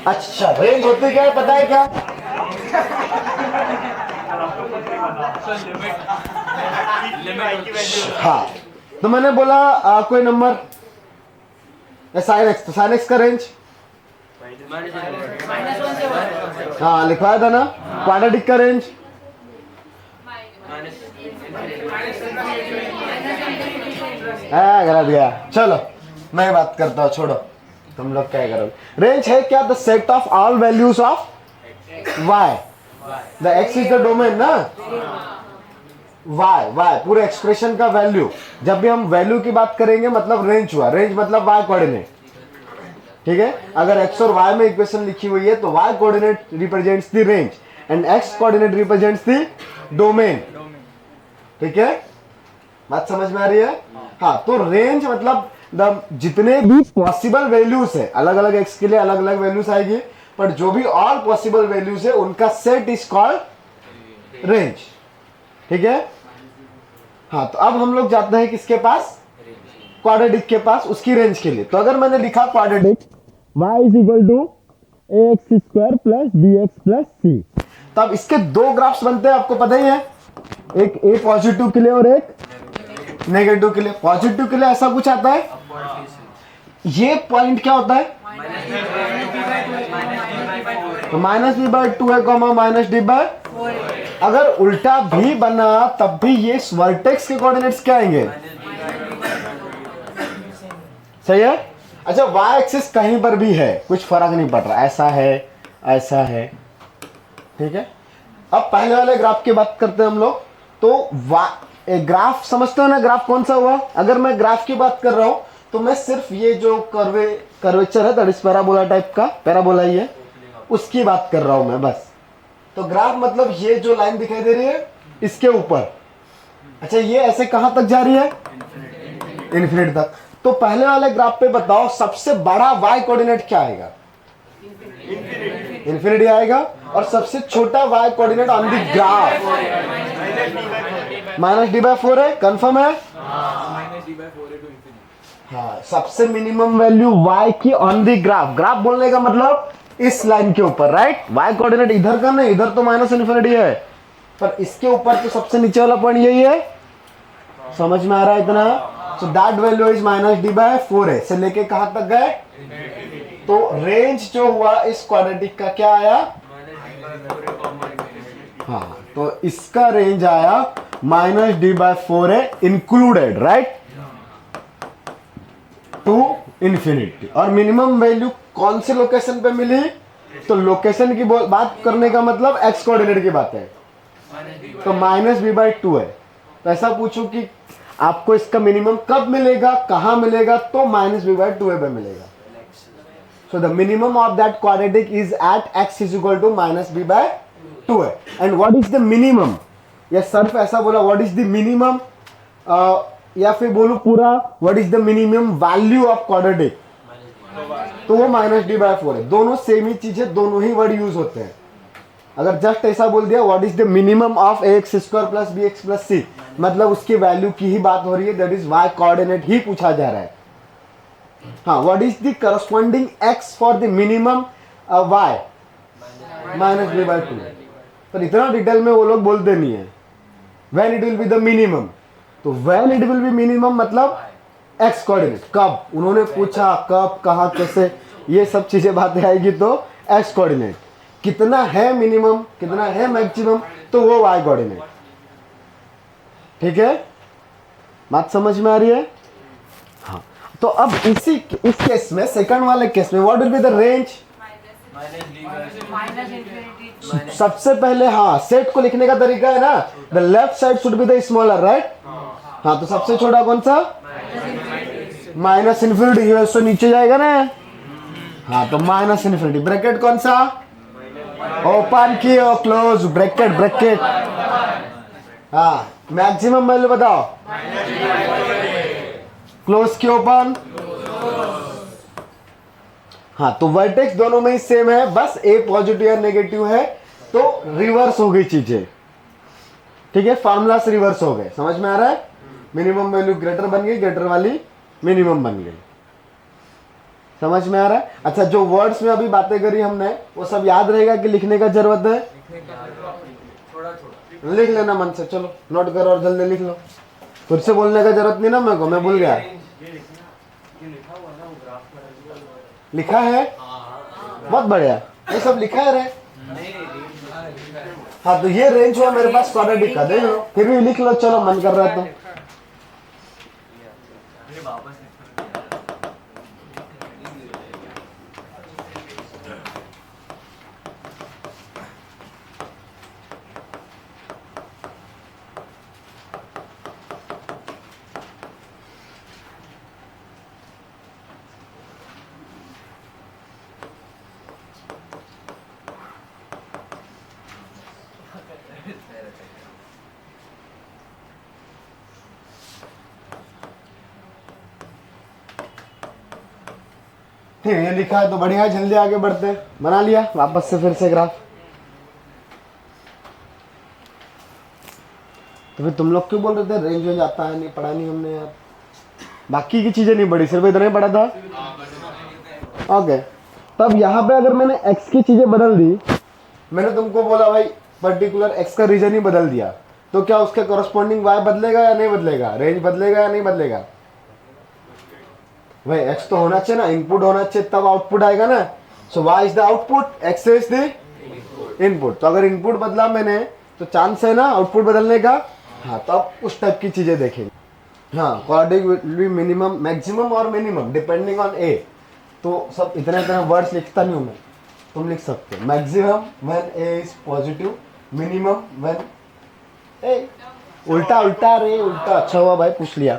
अच्छा, रेंज होती क्या है पता है क्या? हाँ, तो मैंने बोला कोई नंबर साइन एक्स, तो साइन एक्स का रेंज हाँ लिखवाया था ना। क्वाड्रेटिक का रेंज गलत गया। चलो मैं बात करता हूँ, छोड़ो तुम लोग क्या करोगे। रेंज है क्या? The set of all values of y, the x is the domain ना, y पूरे एक्सप्रेशन का वैल्यू। जब भी हम वैल्यू की बात करेंगे मतलब रेंज हुआ, रेंज मतलब y कोऑर्डिनेट, ठीक है। अगर x और y में इक्वेशन लिखी हुई है तो y coordinate represents the range and x coordinate represents the domain, ठीक है। बात समझ में आ रही है? हाँ, तो रेंज मतलब जितने भी पॉसिबल वैल्यूज है, अलग अलग x के लिए अलग अलग वैल्यूज आएगी, पर जो भी ऑल पॉसिबल वैल्यूज है उनका सेट इज कॉल्ड रेंज, ठीक है। हाँ, तो अब हम लोग जाते हैं किसके पास? क्वाड्रेटिक के पास, उसकी रेंज के लिए। तो अगर मैंने लिखा quadratic y is equal to ax square plus bx plus c, तब इसके दो ग्राफ्स बनते हैं, आपको पता ही है, एक a पॉजिटिव के लिए और एक नेगेटिव के लिए। पॉजिटिव के लिए ऐसा कुछ आता है, ये पॉइंट क्या होता है? तो माइनस बी बाय 2 है कॉमा माइनस डी बाय। अगर उल्टा भी बना तब भी ये वर्टेक्स के कोऑर्डिनेट्स क्या आएंगे? सही है। अच्छा, y एक्सिस कहीं पर भी है, कुछ फर्क नहीं पड़ रहा, ऐसा है, ठीक है। अब पहले वाले ग्राफ की बात करते हैं हम लोग। तो ग्राफ समझते हो ना, ग्राफ कौन सा हुआ? अगर मैं ग्राफ की बात कर रहा हूं तो मैं सिर्फ ये जो कर्वेचर है, दैट इज पैराबोला टाइप का, पैराबोला ही है, उसकी बात कर रहा हूं मैं बस। तो ग्राफ मतलब ये जो लाइन दिखाई दे रही है इसके ऊपर, अच्छा ये ऐसे कहां तक जा रही है? इन्फिनिटी तक। तो पहले वाले ग्राफ पे बताओ सबसे बड़ा y कोऑर्डिनेट क्या आएगा? इन्फिनिटी आएगा। और सबसे छोटा y coordinate on the graph minus D by 4 है, कंफर्म है? हाँ, सबसे मिनिमम वैल्यू y की ऑन द ग्राफ, ग्राफ बोलने का मतलब इस लाइन के ऊपर, राइट। y कोऑर्डिनेट इधर का नहीं, इधर तो माइनस इन्फिनिटी है, पर इसके ऊपर तो सबसे नीचे वाला पॉइंट यही है। समझ में आ रहा है इतना? So that value is minus D by 4 है, से लेके कहां तक गए? तो रेंज जो हुआ इस क्वाड्रेटिक का क्या आया? हाँ, तो इसका रेंज आया माइनस डी बाय 4 है, इंक्लूडेड, राइट, टू इन्फिनिटी। और मिनिमम वैल्यू कौन से लोकेशन पे मिली? तो लोकेशन की बात करने का मतलब एक्स कोऑर्डिनेट की बात है, तो माइनस बी बाई 2 है। तो ऐसा पूछूं कि आपको इसका मिनिमम कब मिलेगा, कहां मिलेगा? तो माइनस बी बाई 2 पे मिलेगा। So the minimum of that quadratic is at X is equal to minus B by 2 है। And what is the minimum? या सिर्फ ऐसा बोला व्हाट इज द मिनिमम, या फिर बोलूं पूरा what is the minimum value of quadratic, तो वो माइनस डी बाय 4 है। दोनों सेम ही चीज है, दोनों ही वर्ड यूज होते हैं। अगर जस्ट ऐसा बोल दिया what is the minimum of ax square plus bx plus c, मतलब उसकी वैल्यू की ही बात हो रही है, दैट इज y कोऑर्डिनेट ही पूछा जा रहा है। हाँ, what is the corresponding X for the minimum Y minus B by 2। पर इतना डिटेल में वो लोग बोलते नहीं है। When it will be the minimum, तो when it will be minimum मतलब एक्स कोऑर्डिनेट, कब उन्होंने पूछा, कब, कहाँ, कैसे, ये सब चीजें बातें आएगी तो एक्स कोऑर्डिनेट। कितना है मिनिमम, कितना है मैक्सिमम, तो वो वाई कोऑर्डिनेट। ठीक है, बात समझ में आ रही है? हाँ, तो अब इस केस में, सेकंड वाले केस में, what will be the range? सबसे पहले हाँ, सेट को लिखने का तरीका है ना, the left side should be the smaller, right? हाँ, तो सबसे छोटा कौन सा? माइनस इन्फिनिटी, तो नीचे जाएगा ना। हाँ, तो माइनस इन्फिनिटी। ब्रैकेट कौन सा? ओपन की और क्लोज ब्रैकेट, ब्रैकेट। हाँ, मैक्सिमम वैल्यू बताओ। क्लोज की ओपन। हाँ, तो वर्टेक्स दोनों में ही सेम है, बस ए पॉजिटिव या नेगेटिव है तो रिवर्स हो गई चीजें। ठीक है, फार्मूला से रिवर्स हो गए। समझ में आ रहा है? मिनिमम वैल्यू ग्रेटर बन गई, ग्रेटर वाली मिनिमम बन गई। समझ में आ रहा है? अच्छा, जो वर्ड्स में अभी बातें करी हमने वो सब याद रहेगा कि लिखने का जरूरत है? लिख लेना मन से, चलो नोट करो और जल्दी लिख लो। फिर से बोलने का जरूरत नहीं ना मेरे को, मैं भूल गया। लिखा है? बहुत बढ़िया, ये सब लिखा है रे। हाँ, तो ये रेंज हुआ मेरे पास, क्वाड्रेटिक का, देख लो, फिर भी लिख लो, चलो मन कर रहा है तो। ये लिखा है तो बढ़िया, जल्दी आगे बढ़ते हैं। बना लिया वापस से फिर से ग्राफ। तो फिर तुम लोग क्यों बोल रहे थे रेंज वेंज आता है? नहीं पढ़ा नहीं हमने यार, बाकी की चीजें नहीं पढ़ी, सिर्फ इतना ही पढ़ा था। ओके, तब यहाँ पे अगर मैंने x की चीजें बदल दी, मैंने तुमको बोला भाई पर्टिकुलर x का रीजन ही बदल दिया, तो क्या उसके कॉरस्पॉन्डिंग y बदलेगा या नहीं बदलेगा? रेंज बदलेगा या नहीं बदलेगा? भाई x तो होना चाहिए ना, इनपुट होना चाहिए, तब आउटपुट आएगा ना। सो y is the output, x is the input. तो अगर इनपुट बदला मैंने तो चांस है ना आउटपुट बदलने का। हाँ, तो अब उस टाइप की चीजें देखेंगे। हाँ, कोऑर्डिनेट मिनिमम, मैक्सिमम और मिनिमम डिपेंडिंग ऑन ए। तो सब इतना इतना वर्ड्स लिखता नहीं हूँ मैं, तुम लिख सकते हो। Maximum when A is positive, minimum when ए, उल्टा उल्टा रे, उल्टा। अच्छा हुआ भाई पूछ लिया,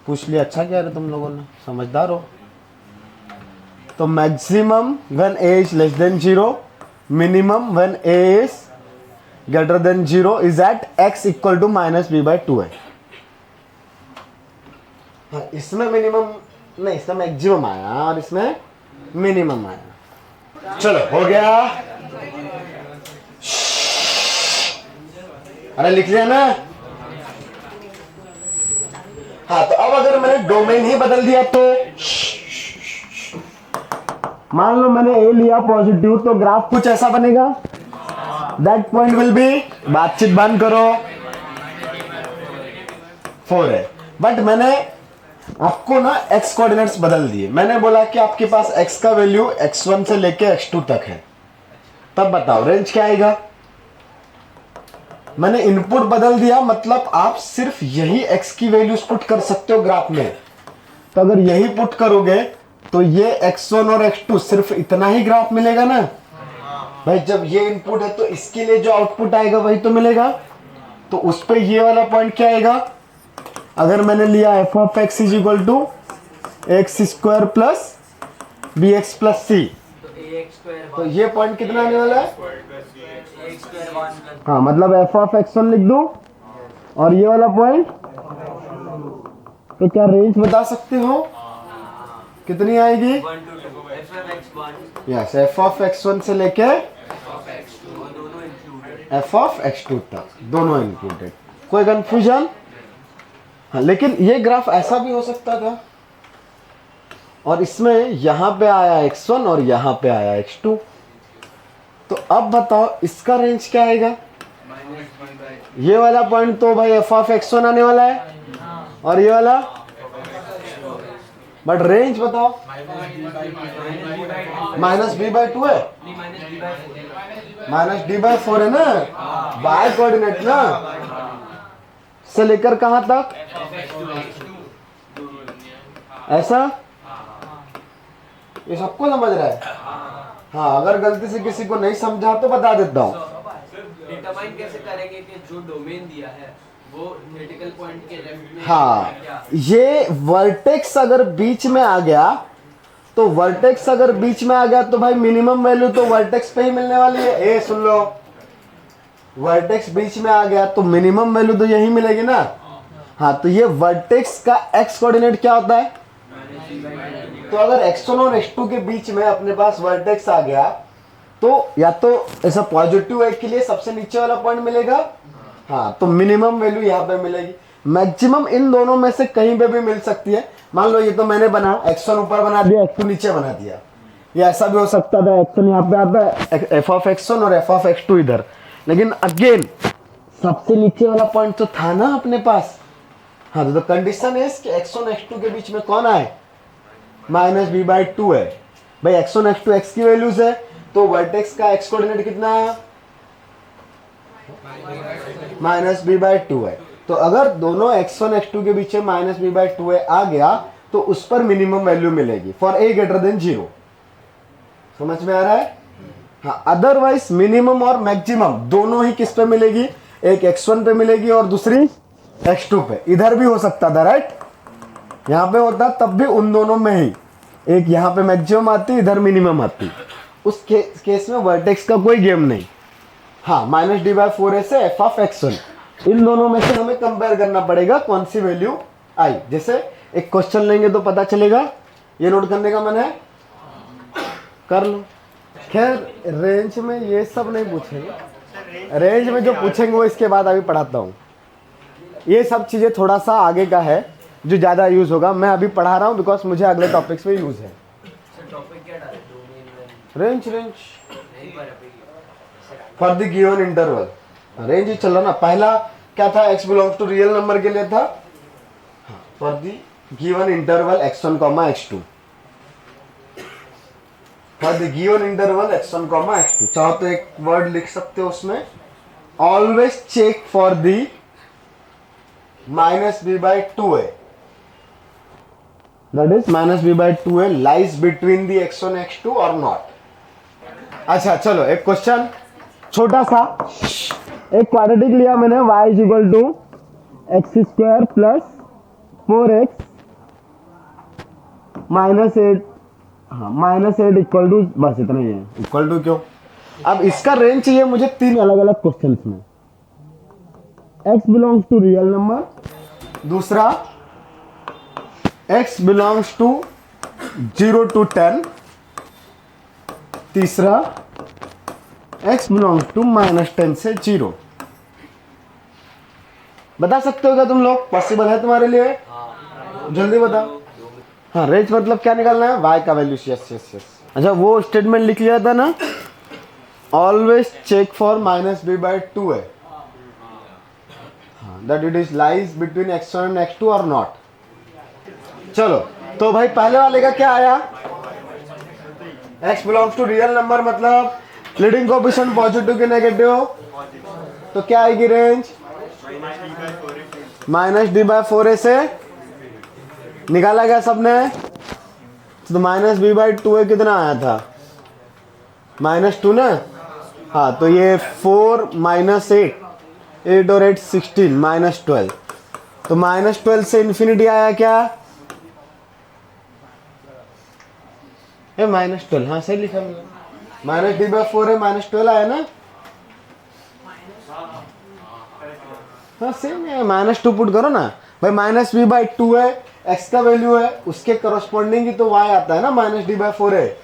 पूछ लिया, अच्छा क्या रहे तुम लोगों ने, समझदार हो। तो maximum when A is less than 0, minimum when A is greater than 0 is at x equal to minus B by 2 है। हाँ, इसमें मिनिमम नहीं, इसमें मैक्सिमम आया और इसमें मिनिमम आया। चलो हो गया, अरे लिख लिया ना। हाँ, तो अब अगर मैंने डोमेन ही बदल दिया तो मान लो मैंने ए लिया पॉजिटिव, तो ग्राफ कुछ ऐसा बनेगा। दैट पॉइंट विल बी, बातचीत बंद करो, 4 है। बट मैंने आपको ना x कोऑर्डिनेट्स बदल दिए। मैंने बोला कि आपके पास x का वैल्यू x1 से लेके x2 तक है, तब बताओ रेंज क्या आएगा? मैंने इनपुट बदल दिया, मतलब आप सिर्फ यही x की वैल्यूज पुट कर सकते हो ग्राफ में। तो अगर यही पुट करोगे तो ये x1 और x2 सिर्फ इतना ही ग्राफ मिलेगा ना भाई। जब ये इनपुट है तो इसके लिए जो आउटपुट आएगा वही तो मिलेगा। तो उस पे ये वाला पॉइंट क्या आएगा? अगर मैंने लिया F of X is equal to X square plus B X plus C, तो ये पॉइंट कितना आने वाला है? हाँ, मतलब एफ ऑफ एक्स वन लिख दूं और ये वाला पॉइंट। तो क्या रेंज बता सकते हो कितनी आएगी? Yes, F of x one से लेके एफ ऑफ एक्स टू तक, दोनों इंक्लूडेड। कोई कंफ्यूजन? हाँ, लेकिन ये ग्राफ ऐसा भी हो सकता था, और इसमें यहाँ पे आया x1 और यहाँ पे आया x2। तो अब बताओ इसका रेंज क्या आएगा? ये वाला पॉइंट तो भाई एफ ऑफ x1 आने वाला है और ये वाला, बट रेंज बताओ -b/2 है, -d/4 है ना, बाय कोऑर्डिनेट ना, से लेकर कहां तक, ऐसा? ये सबको समझ रहा है? हाँ, अगर गलती से किसी को नहीं समझा तो बता देता हूँ। डिटरमाइन कैसे करेंगे कि जो डोमेन दिया है वो क्रिटिकल पॉइंट के लेफ्ट में? हाँ, ये वर्टेक्स अगर बीच में आ गया तो वर्टेक्स अगर बीच में आ गया तो भाई मिनिमम वैल्यू तो वर्टेक्स पे ही मिलने वाली है। ए सुन लो, वर्टेक्स बीच में आ गया तो मिनिमम वैल्यू तो यही मिलेगी ना। हाँ, तो ये वर्टेक्स का एक्स कोऑर्डिनेट क्या होता है? तो अगर x1 और x2 के बीच में अपने पास वर्टेक्स आ गया तो या तो ऐसा पॉजिटिव एक के लिए सबसे नीचे वाला पॉइंट मिलेगा, हाँ, तो मिनिमम वैल्यू यहाँ पे मिलेगी। मैक्सिमम इन दोनों में से कहीं पे भी मिल सकती है। मान लो ये तो मैंने बना x1 ऊपर बना दिया, x2 नीचे बना दिया, ये ऐसा भी हो सकता था, x1 यहाँ पे आता है, f ऑफ x1 और f ऑफ x2 इधर, लेकिन अगेन सबसे नीचे वाला पॉइंट तो था ना अपने पास। हाँ, तो कंडीशन है कि x1 x2 के बीच में कौन आए? -b/2 है। भाई x1 x2 x की वैल्यूज है, तो वर्टेक्स का x कोऑर्डिनेट कितना है? -b/2 है। तो अगर दोनों x1 x2 के बीच में -b/2 आ गया तो उस पर मिनिमम वैल्यू मिलेगी फॉर a ग्रेटर देन 0। समझ में आ रहा है? हाँ, अदरवाइज मिनिमम और मैक्सिमम दोनों ही किस पे मिलेगी? एक x1 पे मिलेगी और दूसरी x2 पे। इधर भी हो सकता था, राइट? यहाँ पे होता तब भी उन दोनों में ही एक यहाँ पे मैक्सिमम आती, इधर मिनिमम आती। उस केस में वर्टेक्स का कोई गेम नहीं। हाँ, -d/4 से f ऑफ x1, इन दोनों में से हमें कंपेयर करना पड़ेगा कौन सी वैल्यू आई। जैसे एक क्वेश्चन लेंगे तो पता चलेगा। ये नोट करने का मन है, कर लो। खैर, रेंज में ये सब नहीं पूछेंगे, रेंज में जो पूछेंगे वो इसके बाद अभी पढ़ाता हूँ। ये सब चीज़ें थोड़ा सा आगे का है जो ज़्यादा यूज़ होगा। मैं अभी पढ़ा रहा हूँ बिकॉज मुझे अगले टॉपिक्स पे यूज़ है। टॉपिक क्या डाले? Range for the given interval, range ही चल रहा ना। पहला क्या था? x belongs to real number के लिए था, for the given interval x1, x2, for the given interval x1, x2। चाहो तो एक वर्ड लिख सकते हो उसमें, always check for the -b/2 that is -b/2 lies between the x1 x2 or not। अच्छा, चलो एक क्वेश्चन छोटा सा। एक क्वाड्रेटिक लिया मैंने, y = x² + 4x -8, हाँ -8 = बस इतना ही है। इक्वल टू क्यों? अब इसका रेंज चाहिए मुझे 3 अलग अलग क्वेश्चन में। x belongs to real number, दूसरा x बिलोंग्स टू 0 to 10, तीसरा x बिलोंग्स टू -10 से 0। बता सकते हो क्या तुम लोग? पॉसिबल है तुम्हारे लिए? जल्दी बताओ। हाँ, रेंज मतलब क्या निकालना है? y का वैल्यू। Yes yes yes. अच्छा, वो स्टेटमेंट लिख लिया था ना, ऑलवेज चेक फॉर -b/2 है, that it is lies between x1 and x2 और नॉट। चलो, तो भाई पहले वाले का क्या आया? x belongs to real number मतलब लीडिंग कोएफिशिएंट पॉजिटिव के नेगेटिव, तो क्या आएगी रेंज? -d/4 से निकाला गया सबने, तो -b/2 कितना आया था? -2 ना। हाँ, तो ये 4 -8, 8 और 8 16, -12, तो -12 से इन्फिनिटी आया क्या? ये -12, हाँ सही लिखा मैंने। -d/4 है, -12 आया ना। हाँ सेम है, -2 पुट करो ना भाई। -b/2 है, x का वैल्यू है, उसके करस्पॉन्डिंग ही तो y आता है ना, -d/4 है।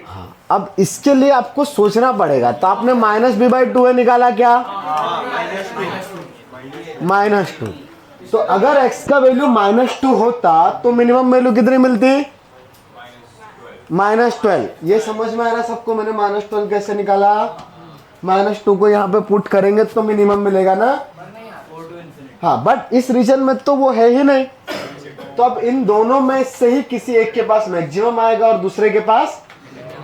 हाँ, अब इसके लिए आपको सोचना पड़ेगा। तो आपने -b/2 निकाला क्या? -2। तो अगर x का वैल्यू -2 होता तो मिनिमम वैल्यू कितनी मिलती? -12। ये समझ में आ रहा सबको? मैंने -12 कैसे निकाला? -2 को यहाँ पे पुट करेंगे तो मिनिमम मिलेगा ना। हाँ, बट इस रीजन में तो वो है ही नहीं, तो अब इन दोनों में से ही किसी एक के पास मैक्सिमम आएगा और दूसरे के पास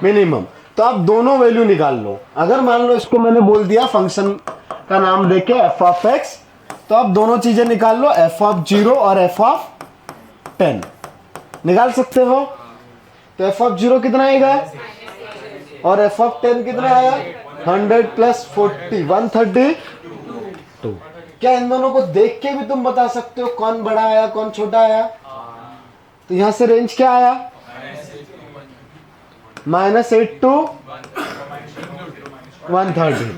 मिनिमम। तो आप दोनों वैल्यू निकाल लो। अगर मान लो इसको मैंने बोल दिया फंक्शन का नाम देके f(x), तो आप दोनों चीजें निकाल लो, f(0) और f(10) निकाल सकते हो। तो f(0) कितना आएगा और f(10) कितना आया? 100 + 40 132। क्या इन दोनों को देख के भी तुम बता सकते हो कौन बड़ा आया कौन छोटा आया? तो यहां से रेंज क्या आया? -8 to 130।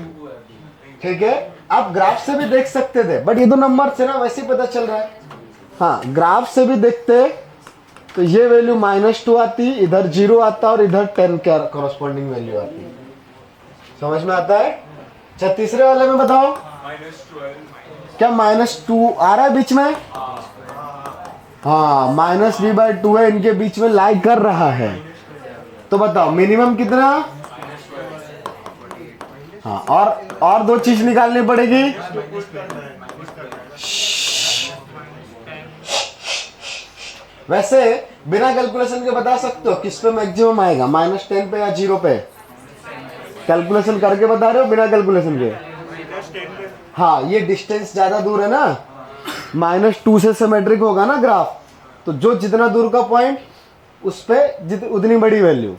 ठीक है, आप ग्राफ से भी देख सकते थे, बट ये तो नंबर से ना वैसे ही पता चल रहा है। हाँ, ग्राफ से भी देखते तो ये वैल्यू -2 आती, इधर 0 आता और इधर 10 का कॉरस्पॉन्डिंग वैल्यू आती। समझ में आता है? अच्छा, तीसरे वाले में बताओ, क्या -2 आ रहा है बीच में? हाँ, -b/2 है, इनके बीच में लाई कर रहा है। तो बताओ मिनिमम कितना? हाँ, और दो चीज निकालनी पड़ेगी। वैसे बिना कैलकुलेशन के बता सकते हो किस पे मैक्सिमम आएगा, -10 पे या 0 पे? कैलकुलेशन करके बता रहे हो बिना कैलकुलेशन के? हाँ, ये डिस्टेंस ज्यादा दूर है ना, -2 से सिमेट्रिक होगा ना ग्राफ, तो जो जितना दूर का पॉइंट उस पे उतनी बड़ी वैल्यू।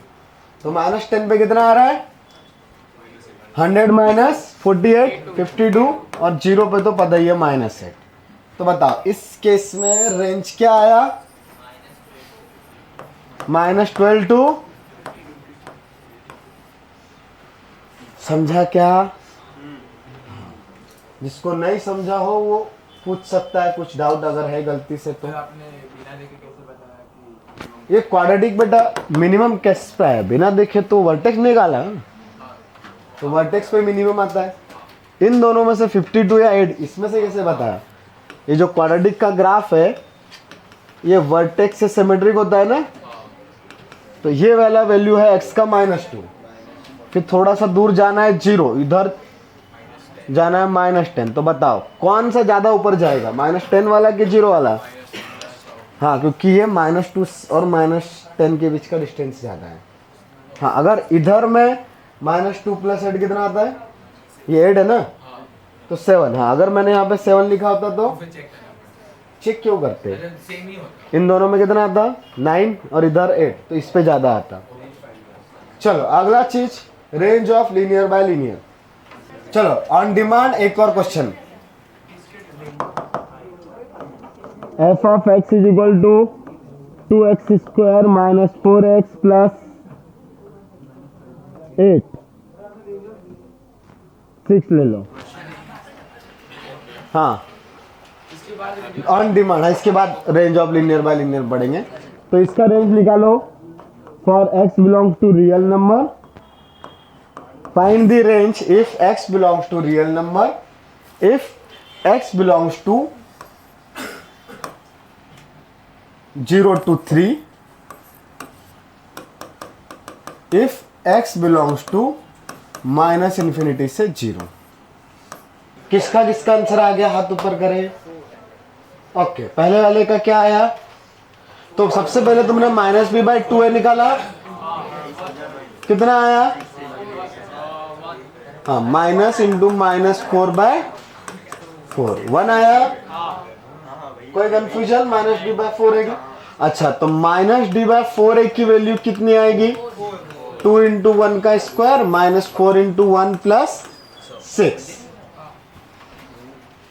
तो -10 पे कितना आ रहा है? 100 - 48 52, और 0 पे तो पता ही है -8। तो बताओ इस केस में रेंज क्या आया? -12 टू, समझा क्या? जिसको नहीं समझा हो वो पूछ सकता है, कुछ डाउट अगर है गलती से तो। आपने बिना देखे कैसे बताया कि ये क्वाड्रेटिक बेटा मिनिमम कैसे पे है? बिना देखे तो वर्टेक्स निकाला, तो वर्टेक्स पे मिनिमम आता है। इन दोनों में से 52 या 8, इसमें से कैसे बताया? ये जो क्वाड्रेटिक का ग्राफ है ये वर्टेक्स से सिमेट्रिक होता है ना, तो ये वाला वैल्यू है x का -2, फिर थोड़ा सा दूर जाना है 0, इधर जाना है -10। तो बताओ कौन सा ज्यादा ऊपर जाएगा, -10 वाला कि 0 वाला? हाँ, क्योंकि ये -2 और -10 के बीच का डिस्टेंस ज्यादा है। हाँ, अगर इधर में -2 + 8 कितना आता है? ये 8 है ना, तो 7। हाँ, अगर मैंने यहाँ पे 7 लिखा होता तो चेक क्यों करते? सेम ही होता इन दोनों में कितना आता? 9 और इधर 8, तो इस पे ज्यादा आता। चलो अगला चीज, range of linear by linear. चलो ऑन डिमांड एक और क्वेश्चन। f(x) = 2x² - 4x + 8 6 ले लो। हाँ, ऑन डिमांड है, इसके बाद range of linear by linear पढ़ेंगे। तो इसका रेंज निकालो। For x belongs to real number, find the range if x belongs to real number, if x belongs to 0 to 3, if x belongs to -∞ से 0। किसका किसका आंसर आ गया? हाथ ऊपर करें। ओके, पहले वाले का क्या आया? तो सबसे पहले तुमने -b/2a निकाला, कितना आया? हाँ, माइनस इंटू -4/4 1 आया। कोई कंफ्यूजन? -d/4 है। अच्छा, तो -d/4 की वैल्यू कितनी आएगी? 2 × 1 का स्क्वायर -4 × 1 + 6।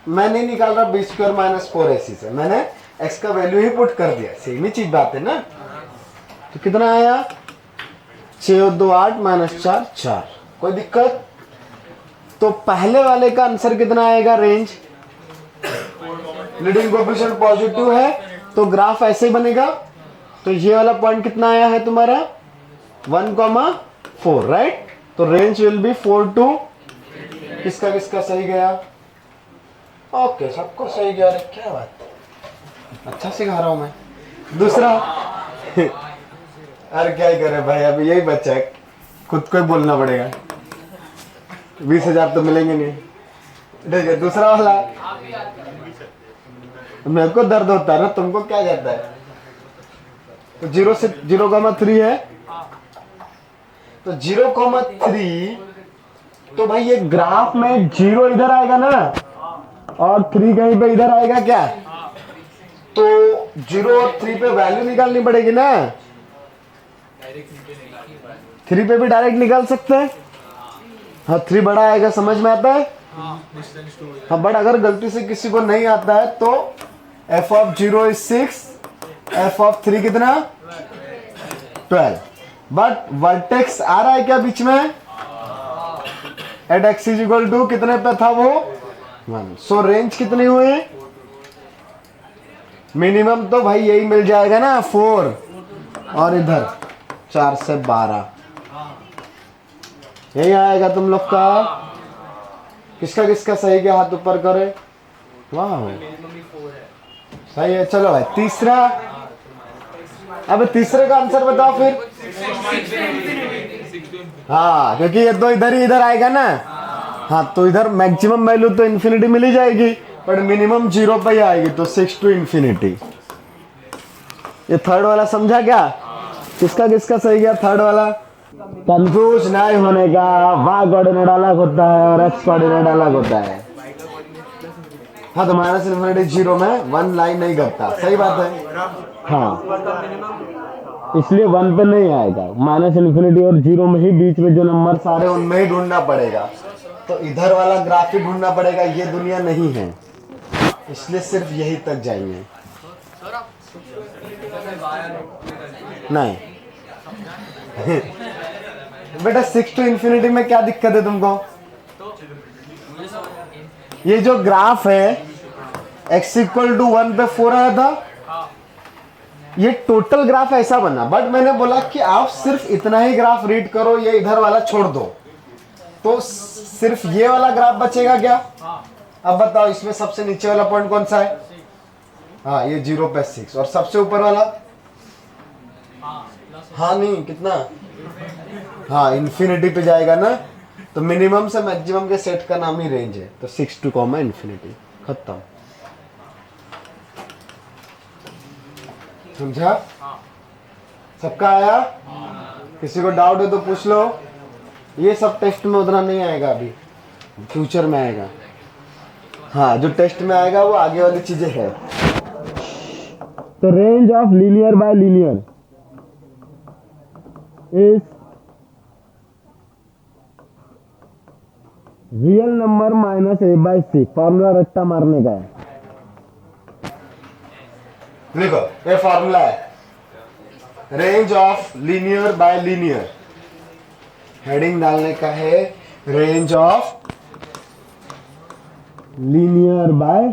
मैं नहीं निकाल रहा b² - 4 ऐसी से, मैंने x का वैल्यू ही पुट कर दिया। सेम ही चीज बात है ना। तो कितना आया? 6 और 2 8 -4 4। कोई दिक्कत? तो पहले वाले का आंसर कितना आएगा? रेंज लीडिंग कोएफिशिएंट पॉजिटिव है तो ग्राफ ऐसे ही बनेगा। तो ये वाला पॉइंट कितना आया है तुम्हारा? 1,4, राइट। तो रेंज विल बी 4 to, किसका किसका सही गया? ओके, सबको सही गया। क्या बात। अच्छा सिखा रहा हूँ मैं। दूसरा अरे क्या ही करे भाई, अभी यही बच्चा है, खुद को ही बोलना पड़ेगा। 20,000 तो मिलेंगे नहीं। ठीक है, दूसरा वाला। मेरे को दर्द होता है ना, तुमको क्या कहता है? तो 0 से 0,3 है, तो 0,3, तो भाई ये ग्राफ में 0 इधर आएगा ना, और 3 कहीं पे इधर आएगा क्या? तो 0 और 3 पे वैल्यू निकालनी पड़ेगी ना। 3 पे भी डायरेक्ट निकाल सकते हैं। हाँ, 3 बड़ा आएगा, समझ में आता है? हाँ, बट अगर गलती से किसी को नहीं आता है तो f of 0 is 6, f of 3 कितना? 12। बट वर्टेक्स आ रहा है क्या बीच में? At x is equal to कितने पे था वो? 1। सो रेंज कितनी हुई? मिनिमम तो भाई यही मिल जाएगा ना, 4, और इधर 4 से 12, यही आएगा तुम लोग का। किसका किसका सही के हाथ ऊपर करे? वाह, सही है। चलो भाई, तीसरा। अब तीसरे का आंसर बताओ फिर। हाँ, क्योंकि ये तो इधर ही इधर आएगा ना। हाँ, तो इधर मैक्सिमम वैल्यू तो इन्फिनिटी मिल जाएगी, बट मिनिमम 0 पे ही आएगी, तो 6 टू इन्फिनिटी। ये थर्ड वाला समझा क्या? किसका किसका सही गया थर्ड वाला? कंफ्यूज नहीं होने का, y कोऑर्डिनेट अलग होता है और x कोऑर्डिनेट अलग होता है। हाँ, तो माइनस इन्फिनिटी 0 में 1 लाइन नहीं करता, सही बात है। हाँ, इसलिए 1 पे नहीं आएगा, माइनस इन्फिनिटी और 0 में ही बीच में जो नंबर सारे उनमें ही ढूंढना पड़ेगा। तो इधर वाला ग्राफ ही ढूंढना पड़ेगा, ये दुनिया नहीं है, इसलिए सिर्फ यही तक जाएंगे। नहीं बेटा, 6 टू इन्फिनिटी में क्या दिक्कत है तुमको? ये जो ग्राफ है x इक्वल टू 1 पे 4 आया था, ये टोटल ग्राफ ऐसा बना, बट मैंने बोला कि आप सिर्फ इतना ही ग्राफ रीड करो, ये इधर वाला छोड़ दो, तो सिर्फ ये वाला ग्राफ बचेगा क्या? अब बताओ, इसमें सबसे नीचे वाला पॉइंट कौन सा है? हाँ, ये 0 पे 6, और सबसे ऊपर वाला? हाँ, नहीं, कितना? हाँ, इन्फिनिटी पे जाएगा ना, तो मिनिमम से मैक्सिमम के सेट का नाम ही रेंज है, तो 6 टू कॉमा इन्फिनिटी, खत्म। समझा? सबका आया? किसी को डाउट है तो पूछ लो। ये सब टेस्ट में उतना नहीं आएगा, अभी फ्यूचर में आएगा। हाँ, जो टेस्ट में आएगा वो आगे वाली चीजें है। तो range of linear by linear is real number minus a by C. Formula रट्टा मारने का है, लिखो, ये फॉर्मूला है। Range of linear by linear, heading डालने का है, range of linear by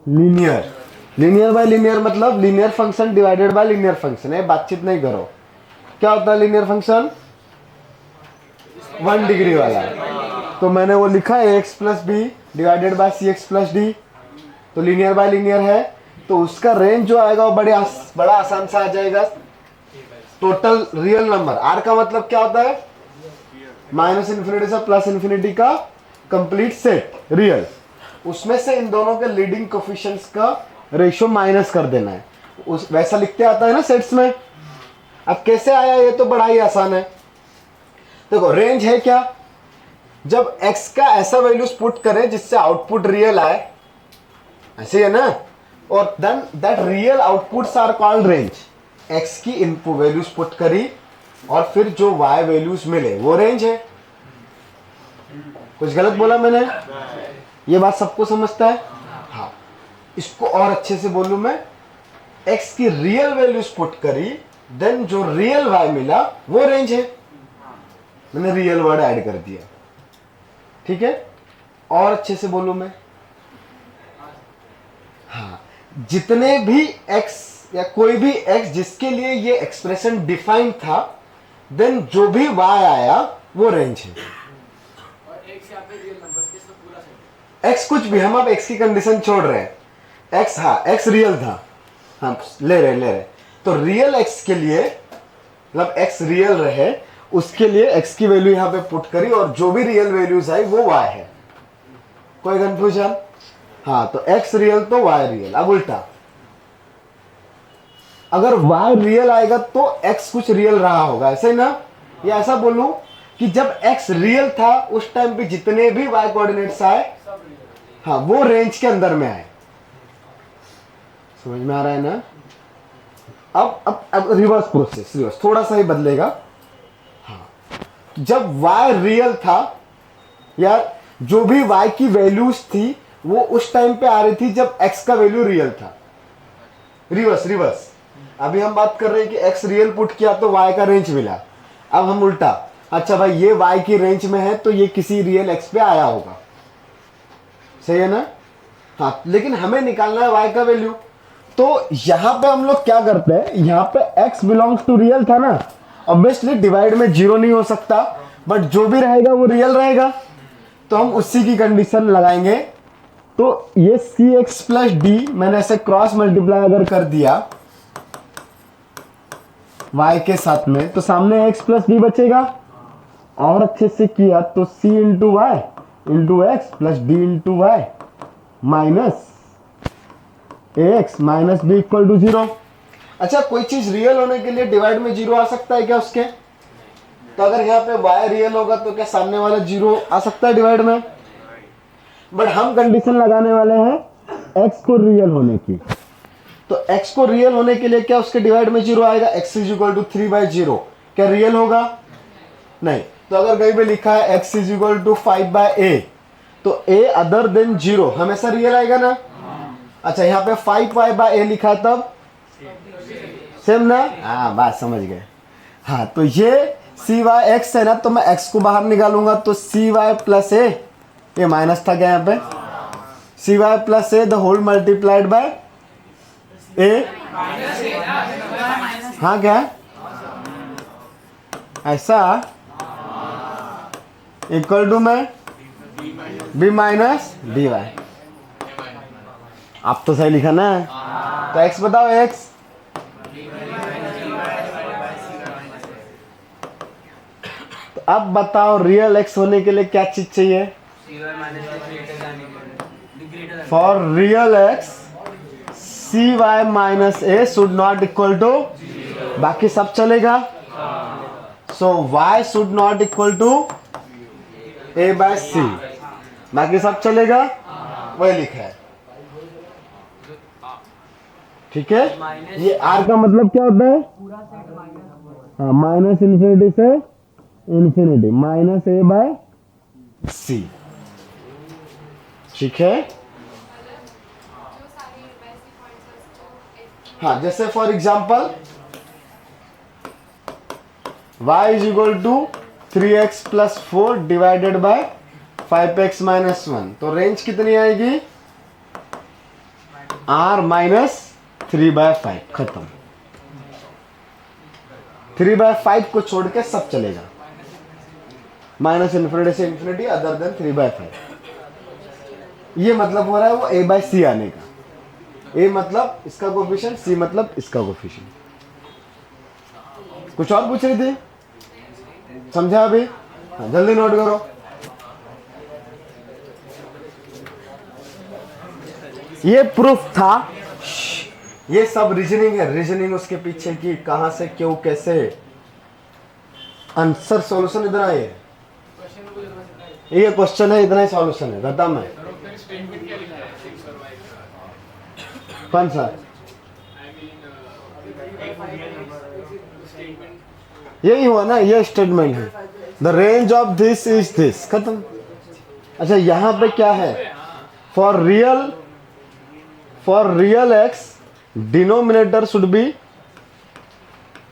linear. Linear by linear मतलब linear function divided by linear function है। बातचीत नहीं करो, क्या होता है लीनियर फंक्शन? 1 डिग्री वाला। तो मैंने वो लिखा है X plus B divided by C X plus D, तो लीनियर बाय लीनियर है, तो उसका रेंज जो आएगा वो बड़ा आसान सा आ जाएगा। टोटल रियल नंबर, आर का मतलब क्या होता है? माइनस इन्फिनिटी से प्लस इन्फिनिटी का कंप्लीट सेट, रियल। उसमें से इन दोनों के लीडिंग कोफिशिएंट्स का रेशियो माइनस कर देना है, उस वैसा लिखते आता है ना सेट्स में। अब कैसे आया, ये तो बड़ा ही आसान है। देखो, रेंज है क्या? जब x का ऐसा वैल्यूज पुट करें जिससे आउटपुट रियल आए, ऐसे है ना, और then that real outputs are called range. x की इनपुट वैल्यूज पुट करी और फिर जो y वैल्यूज मिले वो रेंज है। कुछ गलत बोला मैंने? ये बात सबको समझता है? हाँ, इसको और अच्छे से बोलूं मैं, x की रियल वैल्यूज पुट करी, देन जो रियल y मिला वो रेंज है। मैंने रियल वर्ड ऐड कर दिया, ठीक है? और अच्छे से बोलूं मैं, हाँ, जितने भी x या कोई भी x जिसके लिए ये एक्सप्रेशन डिफाइन था, देन जो भी y आया वो रेंज है। x कुछ भी, हम अब x की कंडीशन छोड़ रहे हैं, एक्स, हाँ एक्स रियल था, हाँ ले रहे तो रियल एक्स के लिए मतलब एक्स रियल रहे उसके लिए एक्स की वैल्यू यहाँ पे पुट करी और जो भी रियल वैल्यूज आई वो वाई है। कोई कंफ्यूजन? हाँ तो एक्स रियल तो वाई रियल। अब उल्टा, अगर वाई रियल आएगा तो एक्स कुछ रियल रहा होगा, ऐसे ही ना? या ऐसा बोलूं कि जब एक्स रियल था उस टाइम पे जितने भी वाई कोऑर्डिनेट्स आए, हाँ वो रेंज के अंदर में आए। समझ में आ रहा है ना? अब रिवर्स प्रोसेस, रिवर्स थोड़ा सा ही बदलेगा। हाँ, जब y रियल था यार, जो भी y की वैल्यूज थी वो उस टाइम पे आ रही थी जब x का वैल्यू रियल था। रिवर्स अभी हम बात कर रहे हैं कि x रियल पुट किया तो y का रेंज मिला। अब हम उल्टा, अच्छा भाई ये y की रेंज में है तो ये किसी रियल x पे आया होगा, सही है ना? हाँ, लेकिन हमें निकालना है y का वैल्यू। तो यहां पे हम लोग क्या करते हैं, यहां पे x बिलोंग्स टू रियल था ना, ऑब्वियसली डिवाइड में जीरो नहीं हो सकता, बट जो भी रहेगा वो रियल रहेगा, तो हम उसी की कंडीशन लगाएंगे। तो ये सी एक्स प्लस डी मैंने ऐसे क्रॉस मल्टीप्लाई अगर कर दिया y के साथ में तो सामने x प्लस डी बचेगा, और अच्छे से किया तो c into Y into x plus D into Y minus ax minus B equal to zero. अच्छा, कोई चीज रियल होने के लिए डिवाइड में जीरो आ सकता है क्या उसके? तो अगर यहाँ पे y रियल होगा तो क्या सामने वाला जीरो आ सकता है डिवाइड में? बट हम कंडीशन लगाने वाले हैं x को रियल होने की। तो x को रियल होने के लिए क्या उसके डिवाइड में जीरो आएगा? x इज इक्वल टू 3/0 क्या रियल होगा? नहीं। तो अगर कहीं पे लिखा है x is equal to 5/a तो a अदर देन जीरो हमेशा रियल आएगा ना? अच्छा, यहाँ पे 5y/a लिखा है तब सेम ना? हाँ बात समझ गए। हाँ तो ये cy x है ना, तो मैं x को बाहर निकालूंगा तो cy प्लस ए, ये माइनस था क्या यहाँ पे? cy plus A the whole multiplied by A, हाँ क्या ऐसा इक्वल टू में b माइनस डी वाई। आप तो सही लिखा ना? तो x बताओ, x तो अब बताओ रियल x होने के लिए क्या चीज चाहिए? For real x cy minus A should not equal to, बाकी सब चलेगा। So y should not equal to a/c, बाकी सब चलेगा, वही लिखा है। ठीक है, ये r का मतलब क्या होता है? हाँ, माइनस इन्फिनिटी से इन्फिनिटी माइनस a/c। ठीक है, हाँ जैसे for example y is equal to 3x plus 4 divided by 5x minus 1, तो रेंज कितनी आएगी? r माइनस 3/5, खत्म। 3/5 को छोड़ के सब चलेगा, माइनस इन्फिनिटी से इन्फिनिटी अदर देन 3/5। ये मतलब हो रहा है वो a/c आने का। a मतलब इसका कोफिशिएंट, c मतलब इसका कोफिशिएंट। कुछ और पूछ रही थी? समझा अभी? हाँ, जल्दी नोट करो। ये प्रूफ था, ये सब रीजनिंग है, रीजनिंग उसके पीछे की कहां से क्यों कैसे, आंसर सॉल्यूशन इतना ही है। ये क्वेश्चन है, इतना ही सॉल्यूशन है, खत्म है। कौन सा? यही हुआ ना, ये स्टेटमेंट है, the range of this is this, खत्म। अच्छा यहां पे क्या है? For real X denominator should be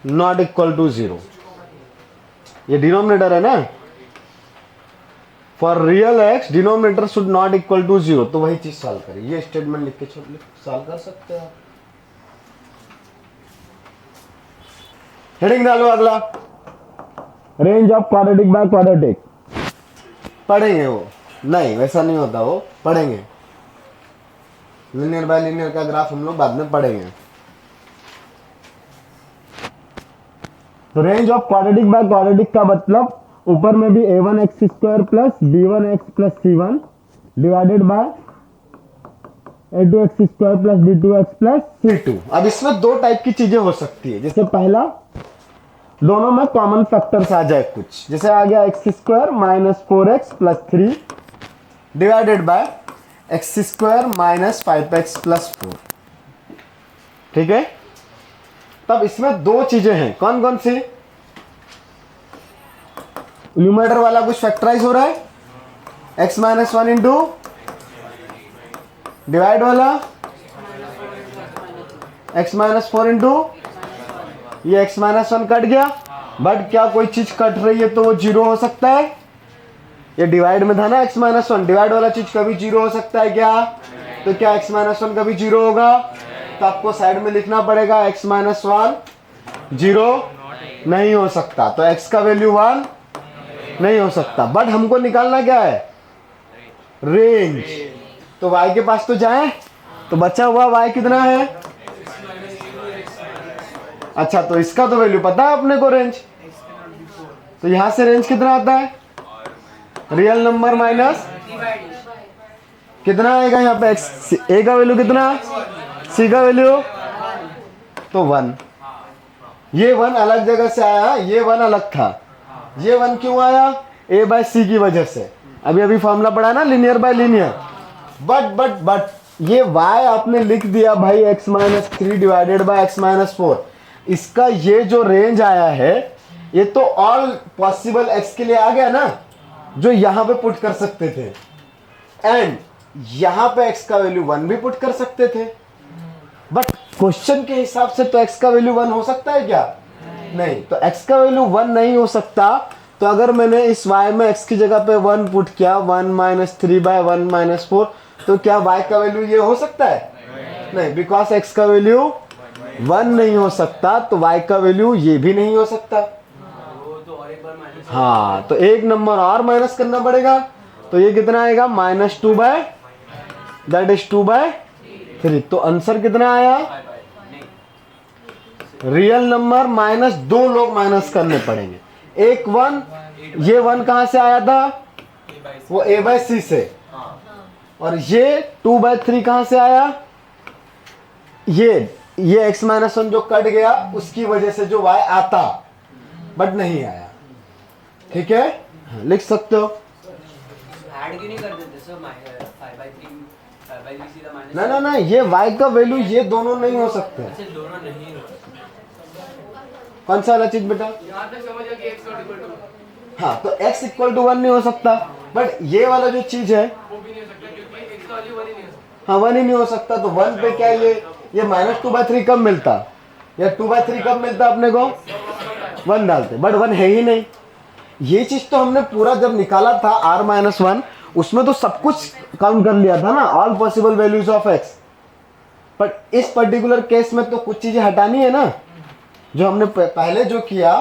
not equal to 0, ये डिनोमिनेटर है ना। For real X denominator should not equal to 0, तो वही चीज सॉल्व करें, ये स्टेटमेंट लिख के सॉल्व कर सकते हो। हेडिंग डालो अगला, range of quadratic by quadratic. पढ़ेंगे वो, नहीं वैसा नहीं होता, वो पढ़ेंगे। लिनियर बाय लिनियर का ग्राफ हम लोग बाद में पढ़ेंगे। तो range of quadratic by quadratic का मतलब ऊपर में भी a1 x square plus b1 x plus c1 divided by a2 x square plus b2 x plus c2। अब इसमें दो टाइप की चीजें हो सकती है। जैसे पहला, दोनों में कॉमन फैक्टर्स आ जाए कुछ, जैसे आ गया x square minus 4x plus 3 divided by x square minus 5x plus 4। ठीक है, तब इसमें दो चीजें हैं, कौन कौन सी? न्यूमरेटर वाला कुछ फैक्टराइज हो रहा है, x माइनस 1 इंटू डिवाइड वाला x माइनस 4 इंटू ये x माइनस 1 कट गया। बट क्या कोई चीज कट रही है तो वो जीरो हो सकता है? ये डिवाइड में था ना x माइनस 1, डिवाइड वाला चीज कभी जीरो हो सकता है क्या? तो क्या x माइनस 1 कभी जीरो होगा? तो आपको साइड में लिखना पड़ेगा x माइनस 1 जीरो नहीं हो सकता, तो x का वैल्यू 1 नहीं हो सकता। बट हमको निकालना क्या है? रेंज। तो y के पास तो जाए, तो बचा हुआ y कितना है? अच्छा, तो इसका तो वैल्यू पता है अपने को, रेंज। तो यहां से रेंज कितना आता है? रियल नंबर माइनस कितना आएगा यहाँ पे? x a का वैल्यू कितना, c का वैल्यू तो 1। ये 1 अलग जगह से आया, ये 1 अलग था। ये 1 क्यों आया? a बाय c की वजह से। अभी अभी फॉर्मूला पढ़ा ना, लिनियर बाय लिनियर। बट ये y आपने लिख दिया भाई x minus 3 divided by x minus 4। इसका ये जो रेंज आया है, ये तो ऑल पॉसिबल x के लिए आ गया ना, जो यहां पे पुट कर सकते थे। एंड यहां पे x का वैल्यू 1 भी पुट कर सकते थे। बट क्वेश्चन के हिसाब से तो x का वैल्यू 1 हो सकता है क्या? नहीं। तो x का वैल्यू 1 नहीं हो सकता। तो अगर मैंने इस y में x की जगह पे 1 पुट किया, 1 माइनस 3 बाय 1 माइनस 4, तो क्या y का वैल्यू ये हो सकता है? नहीं, बिकॉज x का वैल्यू 1 नहीं हो सकता, तो y का वैल्यू ये भी नहीं हो सकता। हाँ, तो एक नंबर और माइनस करना पड़ेगा। तो ये कितना आएगा? Minus 2 by that is 2 by 3। तो आंसर कितना आया? रियल नंबर माइनस 2 लोग माइनस करने पड़ेंगे। एक 1, ये 1 कहां से आया था? वो a बाय c से। और ये 2 बाय 3 कहां से आया? ये x माइनस 1 जो कट गया उसकी वजह से जो y आता, बट नहीं आया। ठीक है, हाँ, लिख सकते हो। ऐड क्यों नहीं कर देते सर? 5/3 सीधा माइनस। ना, ये y का वैल्यू ये दोनों नहीं हो सकते। ऐसे दोनों नहीं हो। कौन सा वाला चीज बेटा? यहां तक समझ आ कि x नॉट इक्वल टू, हाँ, तो x इक्वल टू 1 नहीं हो सकता। बट ये वाला जो चीज है वो भी नहीं हो सकता क्योंकि x का वैल्यू 1 ही नहीं हो सकता। हाँ, 1 ही नहीं हो सकता। तो 1 पे क्या ये माइनस 2 बाय 3 कब मिलता, या 2 बाय 3 कब मिलता अपने को? 1 डालते, बट 1 है ही नहीं। ये चीज तो हमने पूरा जब निकाला था r माइनस 1, उसमें तो सब कुछ काउंट कर लिया था ना, all possible values of x। But इस पर्टिकुलर केस में तो कुछ चीजें हटानी है ना, जो हमने पहले जो किया